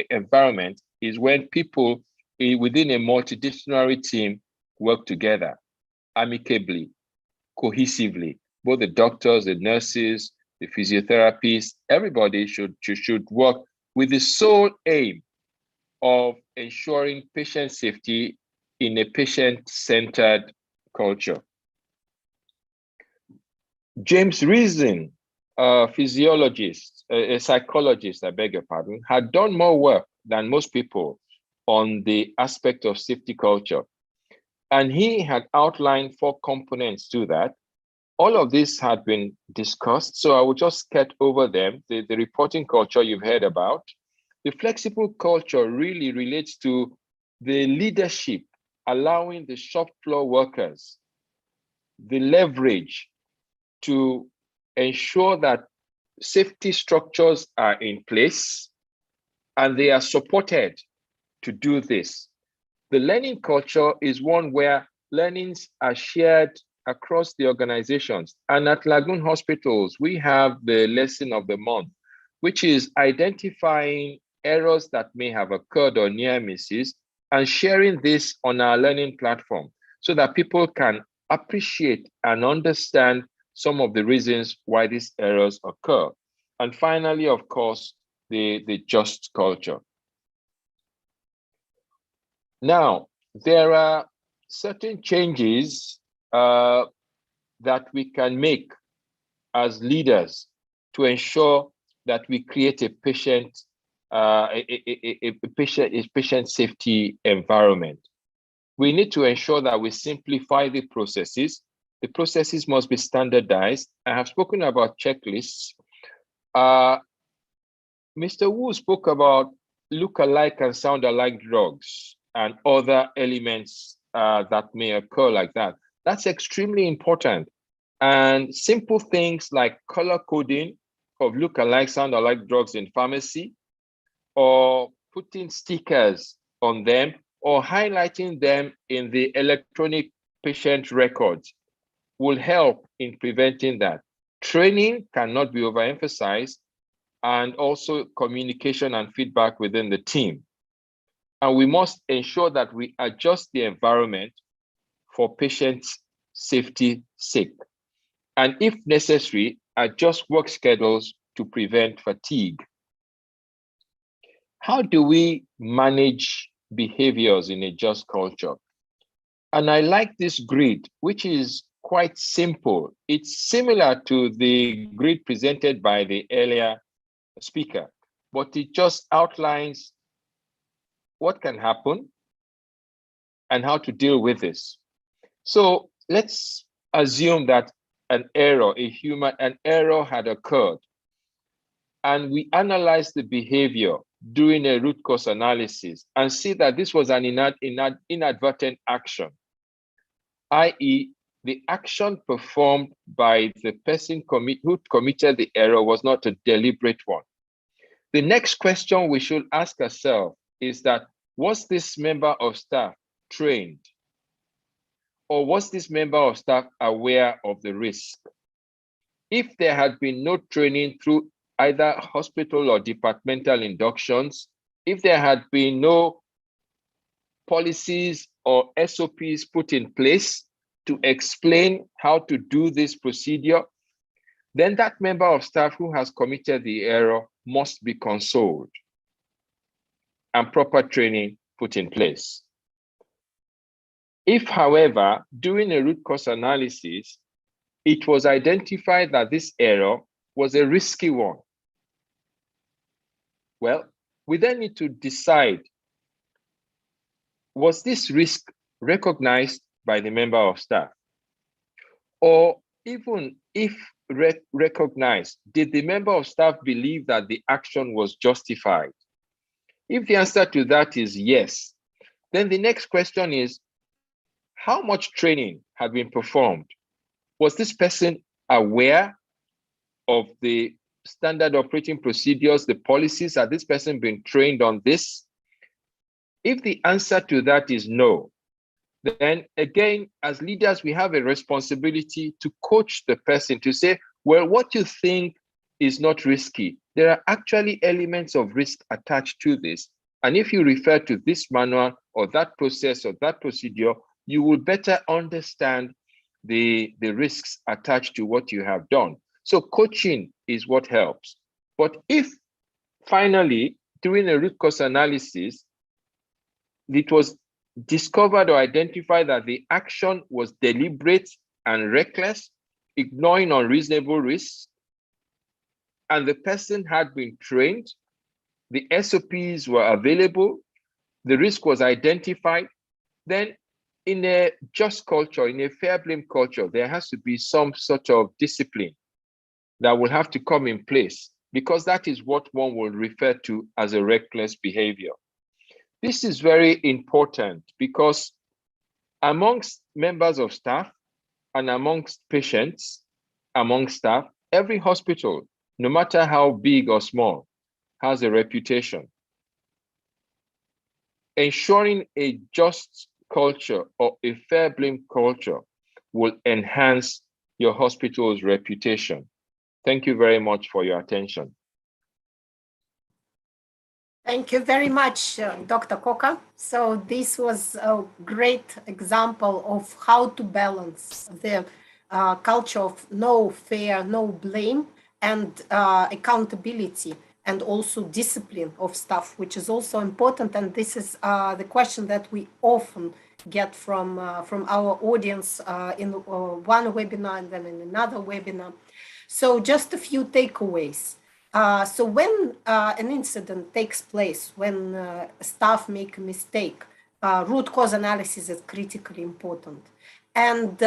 environment is when people within a multidisciplinary team work together amicably, cohesively. Both the doctors, the nurses, the physiotherapists, everybody should work with the sole aim of ensuring patient safety in a patient-centered culture. James Reason, a physiologist, a psychologist, I beg your pardon, had done more work than most people on the aspect of safety culture. And he had outlined 4 components to that. All of this had been discussed, so I will just skirt over them. The reporting culture you've heard about. The flexible culture really relates to the leadership, allowing the shop floor workers the leverage to ensure that safety structures are in place and they are supported to do this. The learning culture is one where learnings are shared across the organizations. And at Lagoon Hospitals, we have the lesson of the month, which is identifying errors that may have occurred or near misses and sharing this on our learning platform so that people can appreciate and understand some of the reasons why these errors occur. And finally, of course, the just culture. Now, there are certain changes that we can make as leaders to ensure that we create a patient safety environment. We need to ensure that we simplify the processes. The processes must be standardized. I have spoken about checklists. Mr. Wu spoke about look-alike and sound-alike drugs and other elements that may occur like that. That's extremely important. And simple things like color coding of look-alike, sound-alike drugs in pharmacy, or putting stickers on them, or highlighting them in the electronic patient records will help in preventing that. Training cannot be overemphasized, and also communication and feedback within the team. And we must ensure that we adjust the environment for patients' safety sake. and if necessary, adjust work schedules to prevent fatigue. How do we manage behaviors in a just culture? And I like this grid, which is quite simple. It's similar to the grid presented by the earlier speaker, but it just outlines what can happen and how to deal with this. So let's assume that an error had occurred, and we analyze the behavior doing a root cause analysis and see that this was an inadvertent action, i.e., the action performed by the person who committed the error was not a deliberate one. The next question we should ask ourselves is that, was this member of staff trained? Or was this member of staff aware of the risk? If there had been no training through either hospital or departmental inductions, if there had been no policies or SOPs put in place to explain how to do this procedure, then that member of staff who has committed the error must be consoled and proper training put in place. If, however, during a root cause analysis, it was identified that this error was a risky one, well, we then need to decide, was this risk recognized by the member of staff? Or even if recognized, did the member of staff believe that the action was justified? If the answer to that is yes, then the next question is, how much training had been performed? Was this person aware of the standard operating procedures, the policies? Had this person been trained on this? If the answer to that is no, then again, as leaders, we have a responsibility to coach the person to say, well, what you think is not risky. There are actually elements of risk attached to this. And if you refer to this manual or that process or that procedure, you will better understand the risks attached to what you have done. So coaching is what helps. But if finally, during a root cause analysis, it was discovered or identified that the action was deliberate and reckless, ignoring unreasonable risks, and the person had been trained, the SOPs were available, the risk was identified, then in a just culture, in a fair blame culture, there has to be some sort of discipline that will have to come in place, because that is what one will refer to as a reckless behavior. This is very important because amongst members of staff and amongst patients, amongst staff, every hospital, no matter how big or small, has a reputation. Ensuring a just culture or a fair blame culture will enhance your hospital's reputation. Thank you very much for your attention. Thank you very much, Dr. Coca. So this was a great example of how to balance the culture of no fear, no blame, and accountability, and also discipline of staff, which is also important. And this is the question that we often get from our audience in one webinar and then in another webinar. So just a few takeaways. So when an incident takes place, when staff make a mistake, root cause analysis is critically important. And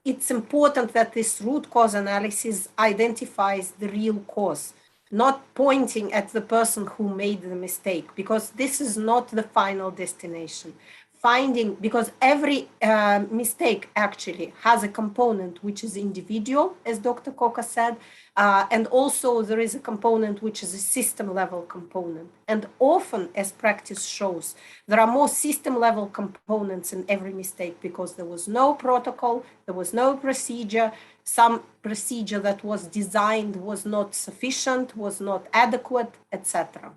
it's important that this root cause analysis identifies the real cause, not pointing at the person who made the mistake, because this is not the final destination. Because every mistake actually has a component which is individual, as Dr. Coca said, and also there is a component which is a system level component. And often, as practice shows, there are more system level components in every mistake because there was no protocol, there was no procedure, some procedure that was designed was not sufficient, was not adequate, etc.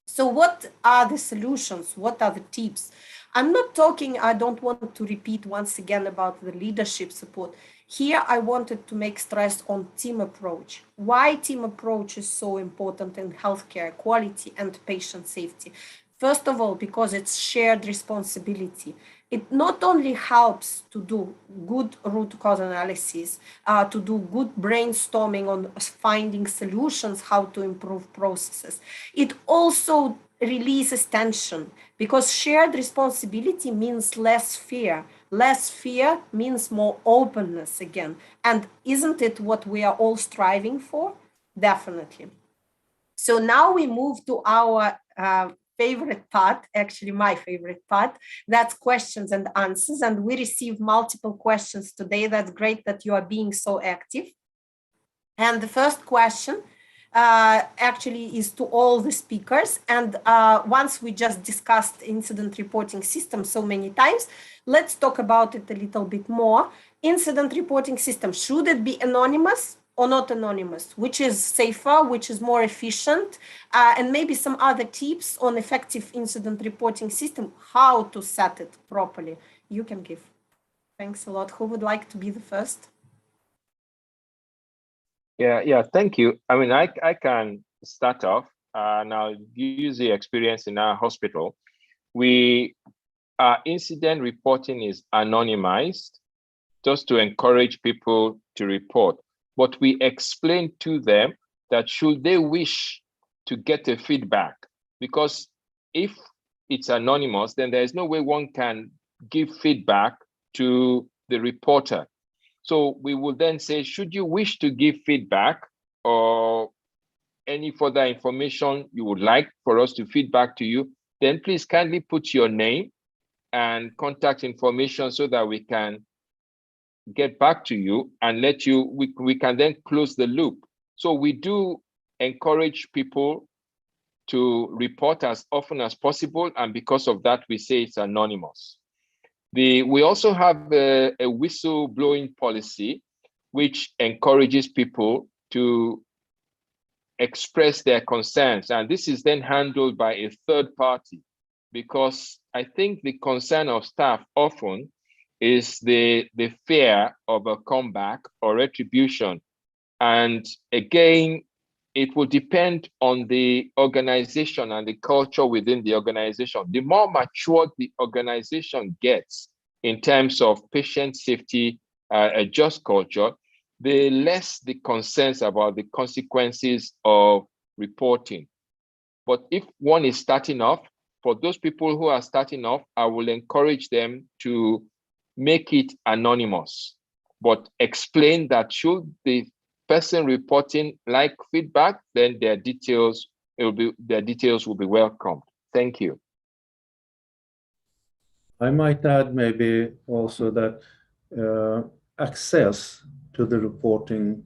So what are the solutions? What are the tips? I'm not talking, I don't want to repeat once again about the leadership support. Here, I wanted to make stress on team approach. Why team approach is so important in healthcare quality and patient safety? First of all, because it's shared responsibility. It not only helps to do good root cause analysis, to do good brainstorming on finding solutions, how to improve processes. It also releases tension because shared responsibility means less fear. Less fear means more openness again. And isn't it what we are all striving for? Definitely. So now we move to our favorite part, actually my favorite part, that's questions and answers. And we received multiple questions today. That's great that you are being so active. And the first question actually is to all the speakers. And once we just discussed incident reporting system so many times, let's talk about it a little bit more. Incident reporting system, should it be anonymous or not anonymous? Which is safer, which is more efficient, and maybe some other tips on effective incident reporting system, how to set it properly. You can give. Thanks a lot. Who would like to be the first? Yeah, thank you. I mean, I can start off and I'll use the experience in our hospital. Our incident reporting is anonymized just to encourage people to report. But we explain to them that should they wish to get a feedback, because if it's anonymous, then there is no way one can give feedback to the reporter. So we will then say, should you wish to give feedback or any further information you would like for us to feedback to you, then please kindly put your name and contact information so that we can get back to you and let you, we can then close the loop. So we do encourage people to report as often as possible. And because of that, we say it's anonymous. We also have a whistleblowing policy, which encourages people to express their concerns. And this is then handled by a third party, because I think the concern of staff often is the fear of a comeback or retribution. And again, it will depend on the organization and the culture within the organization. The more matured the organization gets in terms of patient safety, a just culture, the less the concerns about the consequences of reporting. But if one is starting off, for those people who are starting off, I will encourage them to make it anonymous, but explain that should the person reporting like feedback, then their details will be welcomed. Thank you. I might add maybe also that access to the reporting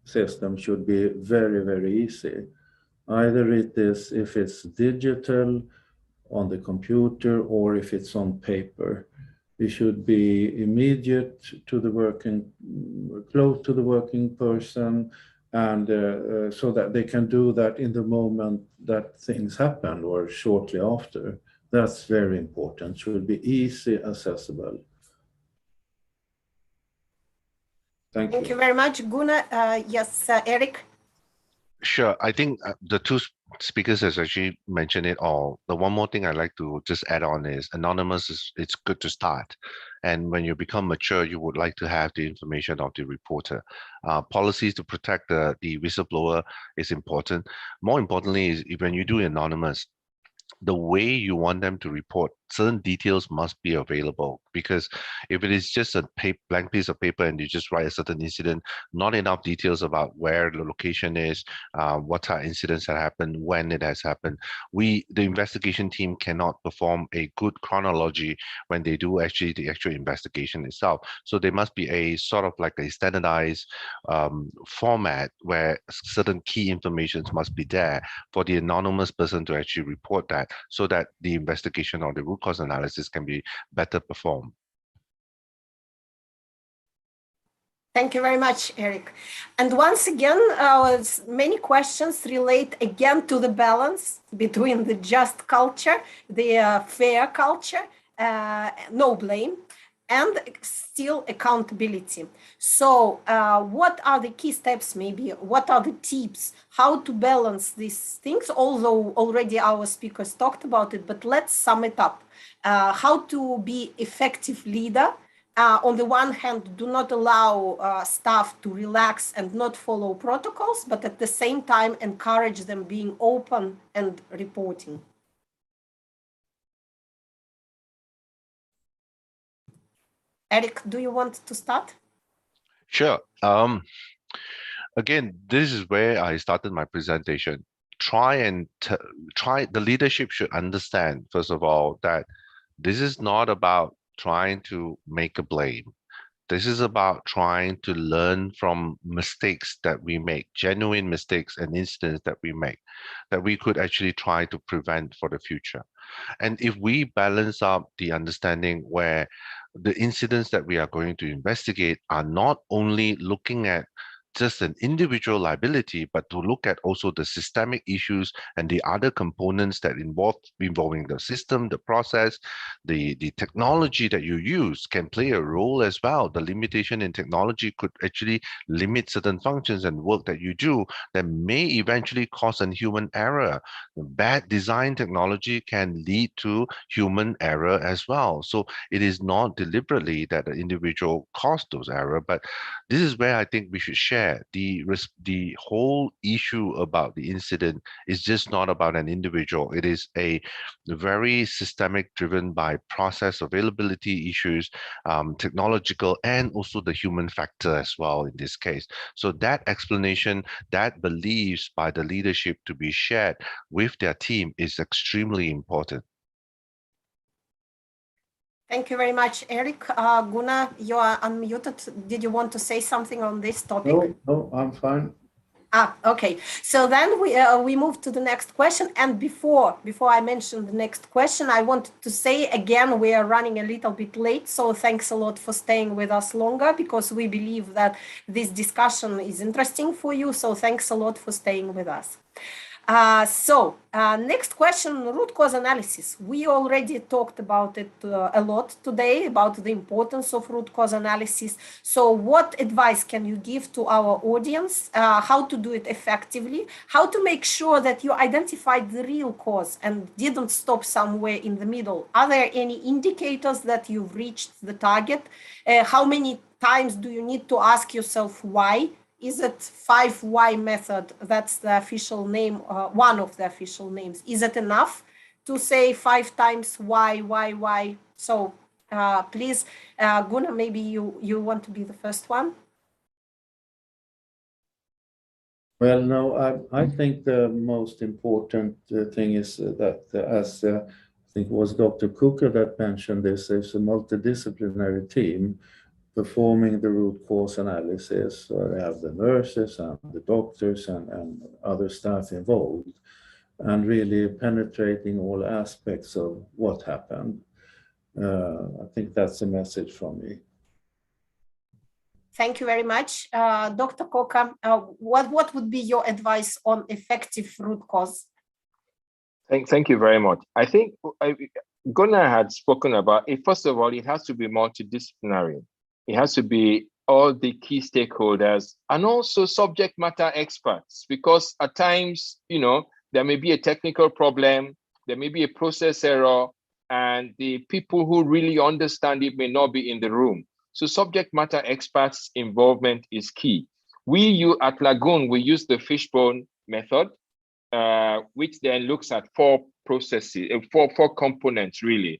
system should be very, very easy. Either it is if it's digital on the computer or if it's on paper. It should be immediate to the close to the working person, and so that they can do that in the moment that things happen or shortly after. That's very important. Should be easy accessible. Thank you. Thank you very much, Gunnar. Yes, Eric. Sure. I think the two speakers has actually mentioned it all. The one more thing I'd like to just add on is anonymous it's good to start. And when you become mature, you would like to have the information of the reporter. Policies to protect the whistleblower is important. More importantly is when you do anonymous, the way you want them to report, certain details must be available, because if it is just a blank piece of paper and you just write a certain incident, not enough details about where the location is, what are incidents that happened, when it has happened, the investigation team cannot perform a good chronology when they do the actual investigation itself. So there must be a sort of like a standardized format where certain key information must be there for the anonymous person to actually report that, so that the investigation or the root cause analysis can be better performed. Thank you very much, Eric. And once again, many questions relate again to the balance between the just culture, the fair culture, no blame, and still accountability. So what are the key steps, maybe? What are the tips? How to balance these things? Although already our speakers talked about it, but let's sum it up. How to be effective leader. On the one hand, do not allow staff to relax and not follow protocols, but at the same time, encourage them being open and reporting. Eric, do you want to start? Sure. Again, this is where I started my presentation. The leadership should understand, first of all, that this is not about trying to make a blame. This is about trying to learn from mistakes that we make, genuine mistakes and incidents that we make, that we could actually try to prevent for the future. And if we balance up the understanding where the incidents that we are going to investigate are not only looking at just an individual liability, but to look at also the systemic issues and the other components that involving the system, the process, the technology that you use can play a role as well. The limitation in technology could actually limit certain functions and work that you do that may eventually cause a human error. Bad design technology can lead to human error as well. So it is not deliberately that the individual caused those errors, but this is where I think we should share the whole issue about the incident is just not about an individual. It is a very systemic, driven by process availability issues, technological, and also the human factor as well in this case. So that explanation, that beliefs by the leadership to be shared with their team is extremely important. Thank you very much, Eric. Gunnar, you are unmuted. Did you want to say something on this topic? No, I'm fine. Okay. So then we move to the next question. And before I mention the next question, I wanted to say again, we are running a little bit late. So thanks a lot for staying with us longer, because we believe that this discussion is interesting for you. So thanks a lot for staying with us. Next question, root cause analysis. We already talked about it a lot today, about the importance of root cause analysis. So what advice can you give to our audience, how to do it effectively, how to make sure that you identified the real cause and didn't stop somewhere in the middle? Are there any indicators that you've reached the target? How many times do you need to ask yourself why? Is it 5 why method? That's the official name, one of the official names. Is it enough to say 5 times why? So please, Gunnar, maybe you want to be the first one? Well, no, I think the most important thing is that, as I think it was Dr. Cooker that mentioned this, there's a multidisciplinary team performing the root cause analysis. So they have the nurses and the doctors and other staff involved, and really penetrating all aspects of what happened. I think that's a message from me. Thank you very much. Dr. Coker, what would be your advice on effective root cause? Thank you very much. I think Gunnar had spoken about it. First of all, it has to be multidisciplinary. It has to be all the key stakeholders and also subject matter experts, because at times, there may be a technical problem, there may be a process error, and the people who really understand it may not be in the room. So subject matter experts' involvement is key. At Lagoon, we use the fishbone method, which then looks at 4 processes, 4 components really.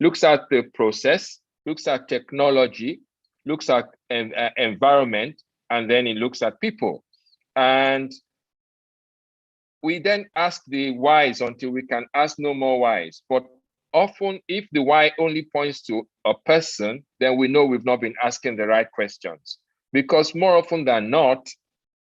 Looks at the process, looks at technology, looks at environment, and then it looks at people. And we then ask the whys until we can ask no more whys. But often, if the why only points to a person, then we know we've not been asking the right questions. Because more often than not,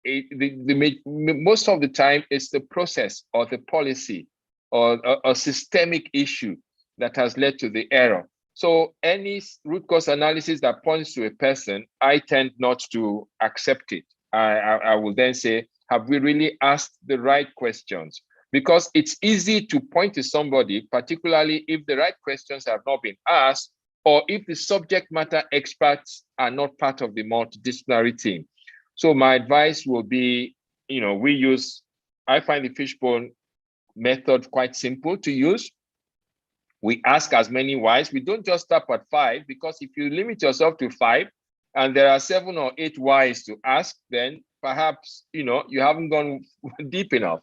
most of the time, it's the process or the policy or a systemic issue that has led to the error. So any root cause analysis that points to a person, I tend not to accept it. I will then say, have we really asked the right questions? Because it's easy to point to somebody, particularly if the right questions have not been asked, or if the subject matter experts are not part of the multidisciplinary team. So my advice will be, I find the fishbone method quite simple to use. We ask as many whys. We don't just stop at 5, because if you limit yourself to 5 and there are 7 or 8 whys to ask, then perhaps, you haven't gone deep enough.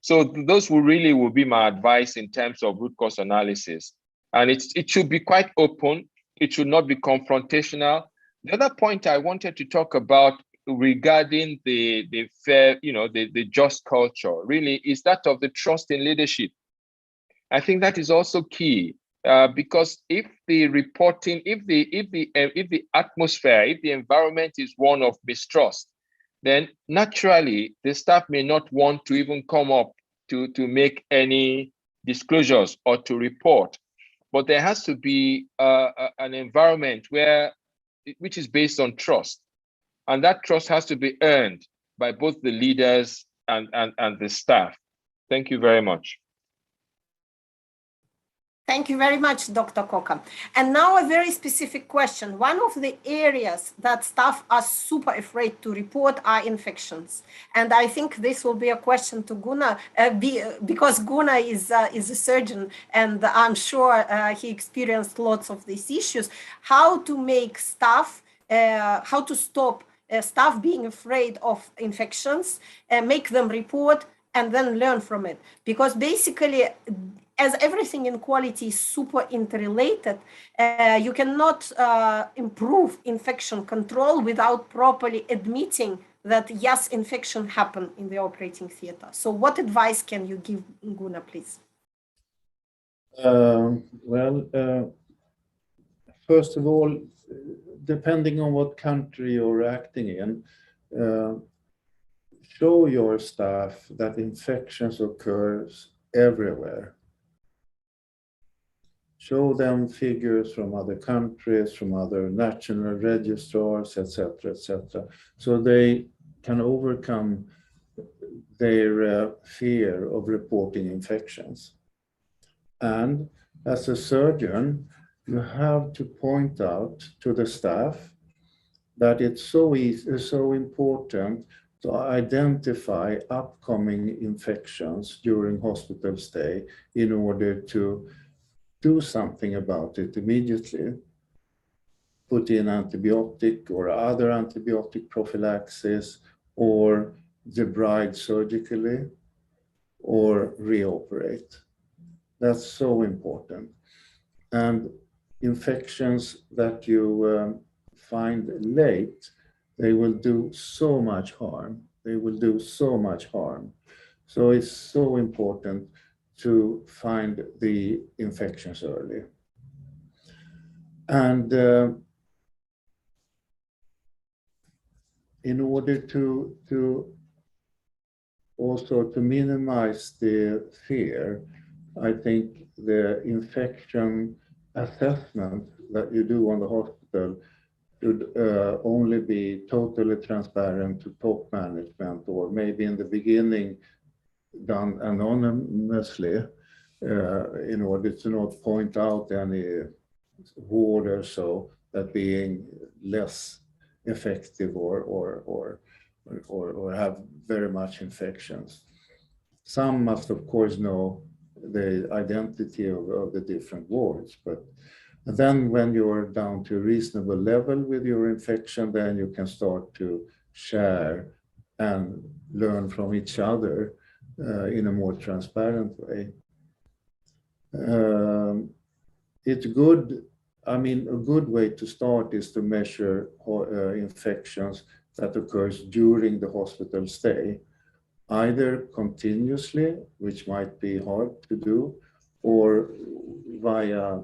So those will be my advice in terms of root cause analysis. And it should be quite open. It should not be confrontational. The other point I wanted to talk about regarding the fair, the just culture, really is that of the trust in leadership. I think that is also key, because if the reporting, if the atmosphere, if the environment is one of mistrust, then naturally the staff may not want to even come up to make any disclosures or to report. But there has to be an environment which is based on trust, and that trust has to be earned by both the leaders and the staff. Thank you very much. Thank you very much, Dr. Koka. And now a very specific question. One of the areas that staff are super afraid to report are infections. And I think this will be a question to Gunnar, because Gunnar is a surgeon, and I'm sure he experienced lots of these issues. How to make staff, how to stop staff being afraid of infections, make them report, and then learn from it. Because basically, as everything in quality is super interrelated, you cannot improve infection control without properly admitting that, yes, infection happened in the operating theater. So what advice can you give, Gunnar, please? First of all, depending on what country you're acting in, show your staff that infections occurs everywhere. Show them figures from other countries, from other national registrars, etc., so they can overcome their fear of reporting infections. And as a surgeon, you have to point out to the staff that it's so important to identify upcoming infections during hospital stay in order to do something about it immediately. Put in antibiotic or other antibiotic prophylaxis, or debride surgically, or reoperate. That's so important. And infections that you find late, they will do so much harm. They will do so much harm. So it's so important to find the infections early. And in order to also to minimize the fear, I think the infection assessment that you do on the hospital should only be totally transparent to top management, or maybe in the beginning done anonymously, in order to not point out any ward or so that being less effective or have very much infections. Some must, of course, know the identity of the different wards, but then when you're down to a reasonable level with your infection, then you can start to share and learn from each other in a more transparent way. It's good. I mean, a good way to start is to measure infections that occurs during the hospital stay, either continuously, which might be hard to do, or via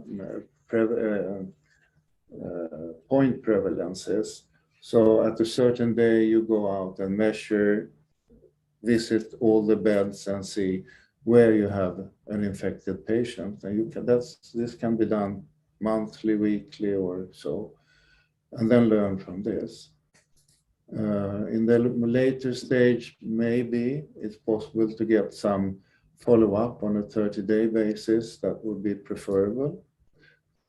point prevalences. So at a certain day, you go out and measure, visit all the beds and see where you have an infected patient. And you can, this can be done monthly, weekly, or so, and then learn from this. In the later stage, maybe it's possible to get some follow-up on a 30-day basis. That would be preferable.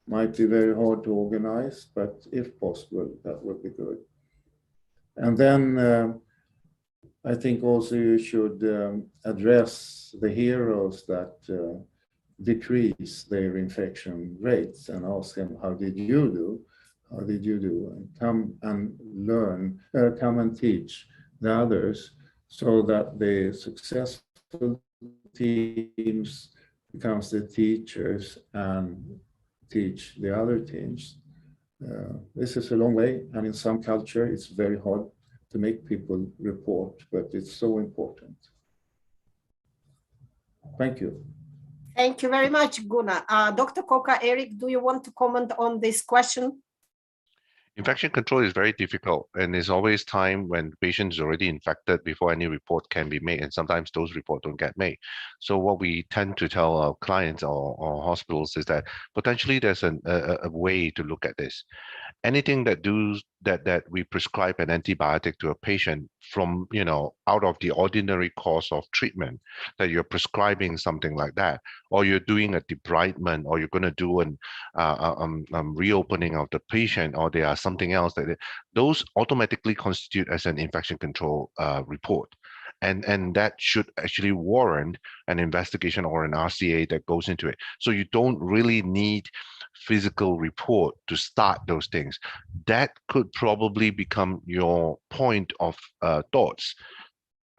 Might be very hard to organize, but if possible, that would be good. And then I think also you should address the heroes that decrease their infection rates and ask them, how did you do? How did you do? And come and learn, come and teach the others so that the successful teams becomes the teachers and teach the other teams. This is a long way, and in some culture, it's very hard to make people report, but it's so important. Thank you. Thank you very much, Gunnar. Dr. Coca, Eric, do you want to comment on this question? Infection control is very difficult, and there's always time when the patient is already infected before any report can be made, and sometimes those reports don't get made. So what we tend to tell our clients or hospitals is that potentially there's a way to look at this. Anything that we prescribe an antibiotic to a patient from, out of the ordinary course of treatment, that you're prescribing something like that, or you're doing a debridement, or you're going to do an reopening of the patient, or there are something else those automatically constitute as an infection control report. And that should actually warrant an investigation or an RCA that goes into it. So you don't really need physical report to start those things. That could probably become your point of thoughts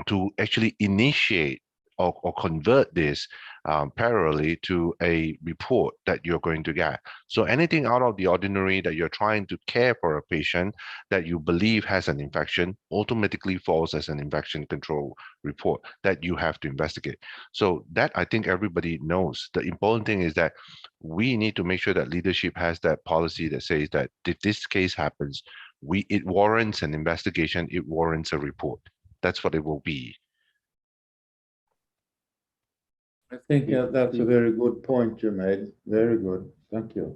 to actually initiate or convert this parallelly to a report that you're going to get. So anything out of the ordinary that you're trying to care for a patient that you believe has an infection automatically falls as an infection control report that you have to investigate. So that I think everybody knows. The important thing is that we need to make sure that leadership has that policy that says that if this case happens, it warrants an investigation, it warrants a report. That's what it will be. I think that's a very good point you made. Very good. Thank you.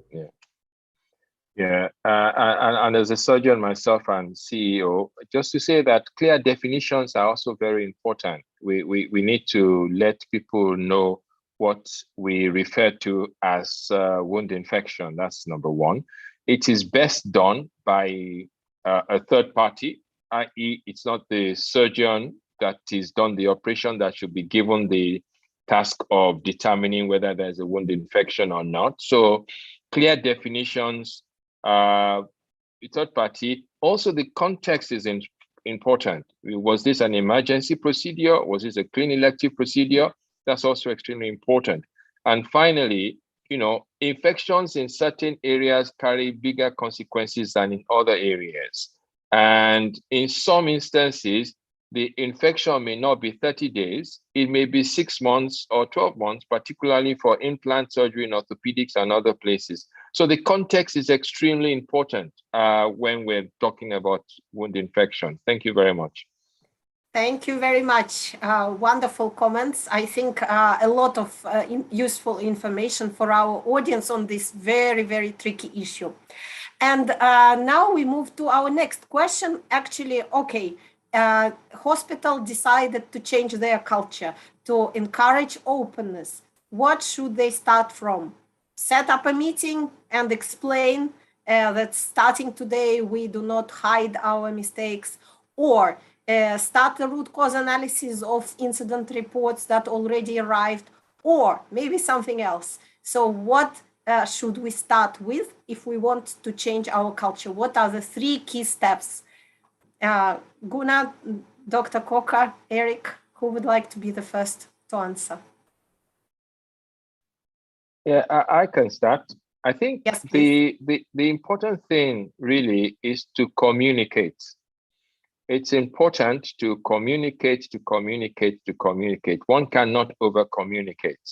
Yeah. And as a surgeon myself and CEO, just to say that clear definitions are also very important. We need to let people know what we refer to as wound infection. That's number one. It is best done by a third party, i.e., it's not the surgeon that is done the operation that should be given the task of determining whether there's a wound infection or not. So clear definitions, third party. Also, the context is important. Was this an emergency procedure? Was this a clean elective procedure? That's also extremely important. And finally, infections in certain areas carry bigger consequences than in other areas. And in some instances, the infection may not be 30 days, it may be 6 months or 12 months, particularly for implant surgery in orthopedics and other places. So the context is extremely important when we're talking about wound infection. Thank you very much. Thank you very much. Wonderful comments. I think a lot of useful information for our audience on this very, very tricky issue. And now we move to our next question. Actually, okay. Hospital decided to change their culture to encourage openness. What should they start from? Set up a meeting and explain that starting today we do not hide our mistakes, or start the root cause analysis of incident reports that already arrived, or maybe something else. So what should we start with if we want to change our culture? What are the 3 key steps? Gunnar, Dr. Coca, Eric, who would like to be the first to answer? Yeah, I can start. I think yes, the important thing really is to communicate. It's important to communicate. One cannot over-communicate.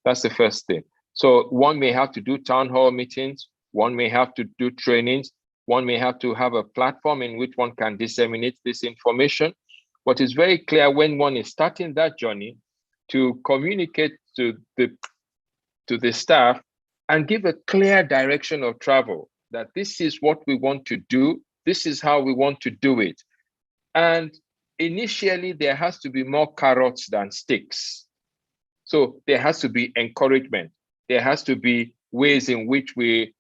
That's the first thing. So one may have to do town hall meetings, one may have to do trainings, one may have to have a platform in which one can disseminate this information. But it's very clear when one is starting that journey to communicate to the staff and give a clear direction of travel, that this is what we want to do, this is how we want to do it. And initially, there has to be more carrots than sticks. So there has to be encouragement. There has to be ways in which we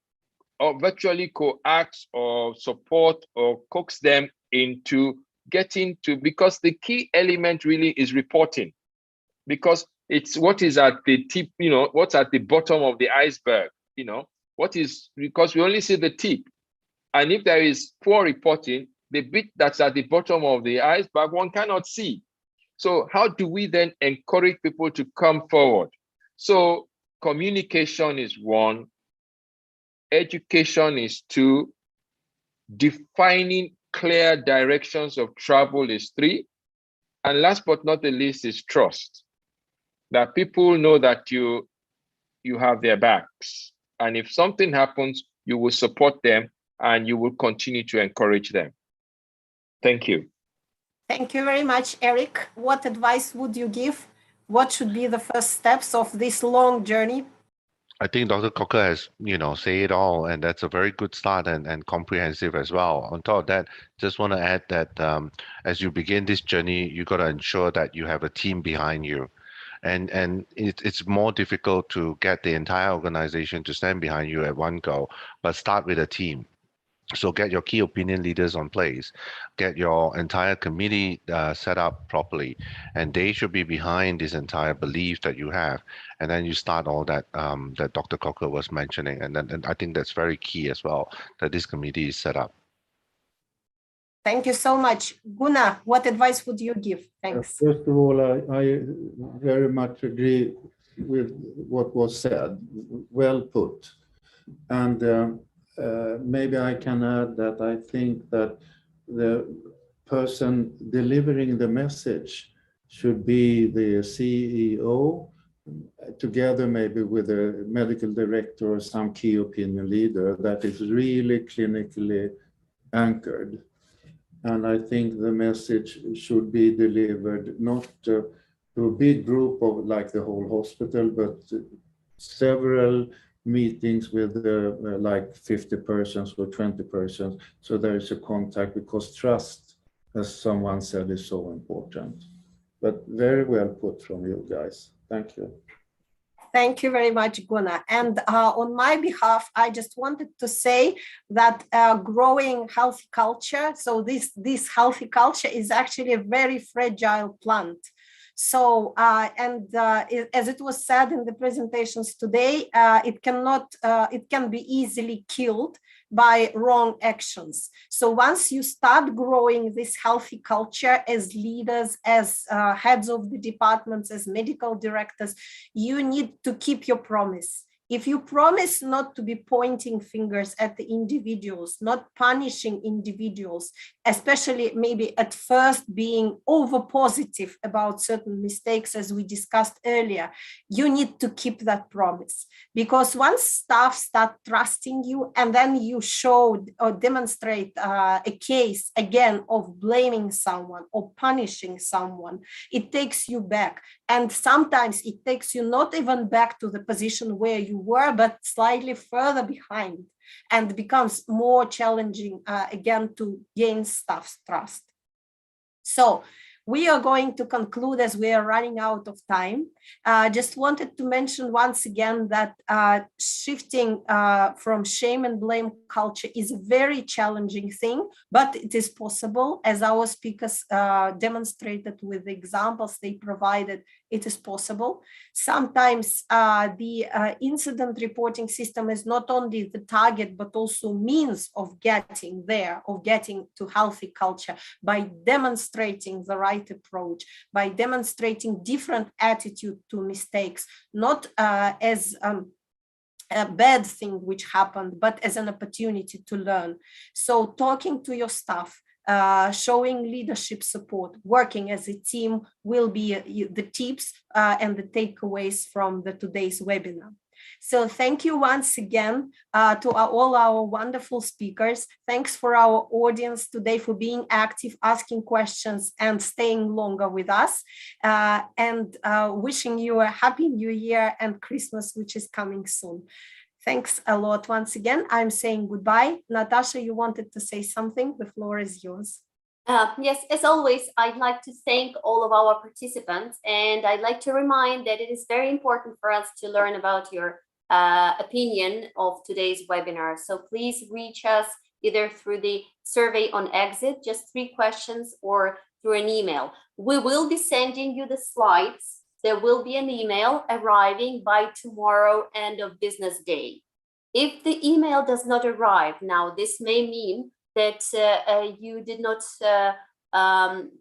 or virtually coax or support or coax them into getting to, because the key element really is reporting, because it's what is at the tip, what's at the bottom of the iceberg, what is, because we only see the tip. And if there is poor reporting, the bit that's at the bottom of the iceberg, one cannot see. So how do we then encourage people to come forward? So communication is one, education is two, defining clear directions of travel is three, and last but not the least is trust. That people know that you have their backs, and if something happens, you will support them and you will continue to encourage them. Thank you. Thank you very much, Eric. What advice would you give? What should be the first steps of this long journey? I think Dr. Cocker has, say it all, and that's a very good start and comprehensive as well. On top of that, just want to add that as you begin this journey, you got to ensure that you have a team behind you. And it's more difficult to get the entire organization to stand behind you at one go, but start with a team. So get your key opinion leaders on place, get your entire committee set up properly, and they should be behind this entire belief that you have. And then you start all that that Dr. Cocker was mentioning, and I think that's very key as well, that this committee is set up. Thank you so much. Gunnar, what advice would you give? Thanks. First of all, I very much agree with what was said. Well put. And maybe I can add that I think that the person delivering the message should be the CEO, together maybe with a medical director or some key opinion leader that is really clinically anchored. And I think the message should be delivered not to a big group of like the whole hospital, but several meetings with like 50 persons or 20 persons. So there is a contact, because trust, as someone said, is so important. But very well put from you guys. Thank you. Thank you very much, Gunnar. And on my behalf, I just wanted to say that growing healthy culture, so this healthy culture is actually a very fragile plant. So, as it was said in the presentations today, it can be easily killed by wrong actions. So once you start growing this healthy culture as leaders, as heads of the departments, as medical directors, you need to keep your promise. If you promise not to be pointing fingers at the individuals, not punishing individuals, especially maybe at first being over positive about certain mistakes, as we discussed earlier, you need to keep that promise. Because once staff start trusting you, and then you show or demonstrate a case again of blaming someone or punishing someone, it takes you back. And sometimes it takes you not even back to the position where you were, but slightly further behind, and becomes more challenging again to gain staff's trust. So we are going to conclude as we are running out of time. Just wanted to mention once again that shifting from shame and blame culture is a very challenging thing, but it is possible, as our speakers demonstrated with the examples they provided. It is possible. Sometimes the incident reporting system is not only the target, but also means of getting there, of getting to healthy culture by demonstrating the right approach, by demonstrating different attitude to mistakes, not as a bad thing which happened, but as an opportunity to learn. So talking to your staff, showing leadership support, working as a team will be the tips and the takeaways from today's webinar. So thank you once again to all our wonderful speakers. Thanks for our audience today for being active, asking questions, and staying longer with us. And wishing you a happy New Year and Christmas, which is coming soon. Thanks a lot once again. I'm saying goodbye. Natasha, you wanted to say something? The floor is yours. Yes, as always, I'd like to thank all of our participants, and I'd like to remind that it is very important for us to learn about your opinion of today's webinar. So please reach us either through the survey on exit, just 3 questions, or through an email. We will be sending you the slides. There will be an email arriving by tomorrow, end of business day. If the email does not arrive, now this may mean that you did not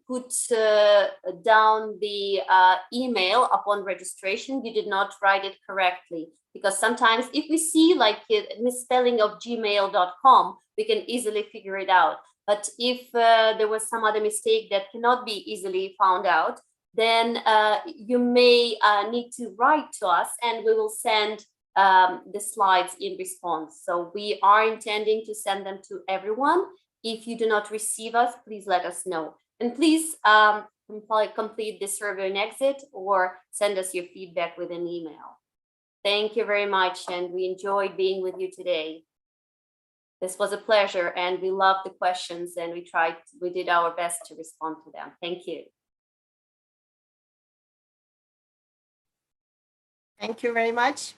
put down the email upon registration. You did not write it correctly, because sometimes if we see like misspelling of gmail.com, we can easily figure it out. But if there was some other mistake that cannot be easily found out, then you may need to write to us, and we will send the slides in response. So we are intending to send them to everyone. If you do not receive us, please let us know. And please complete the survey and exit, or send us your feedback with an email. Thank you very much, and we enjoyed being with you today. This was a pleasure, and we loved the questions, and we did our best to respond to them. Thank you. Thank you very much.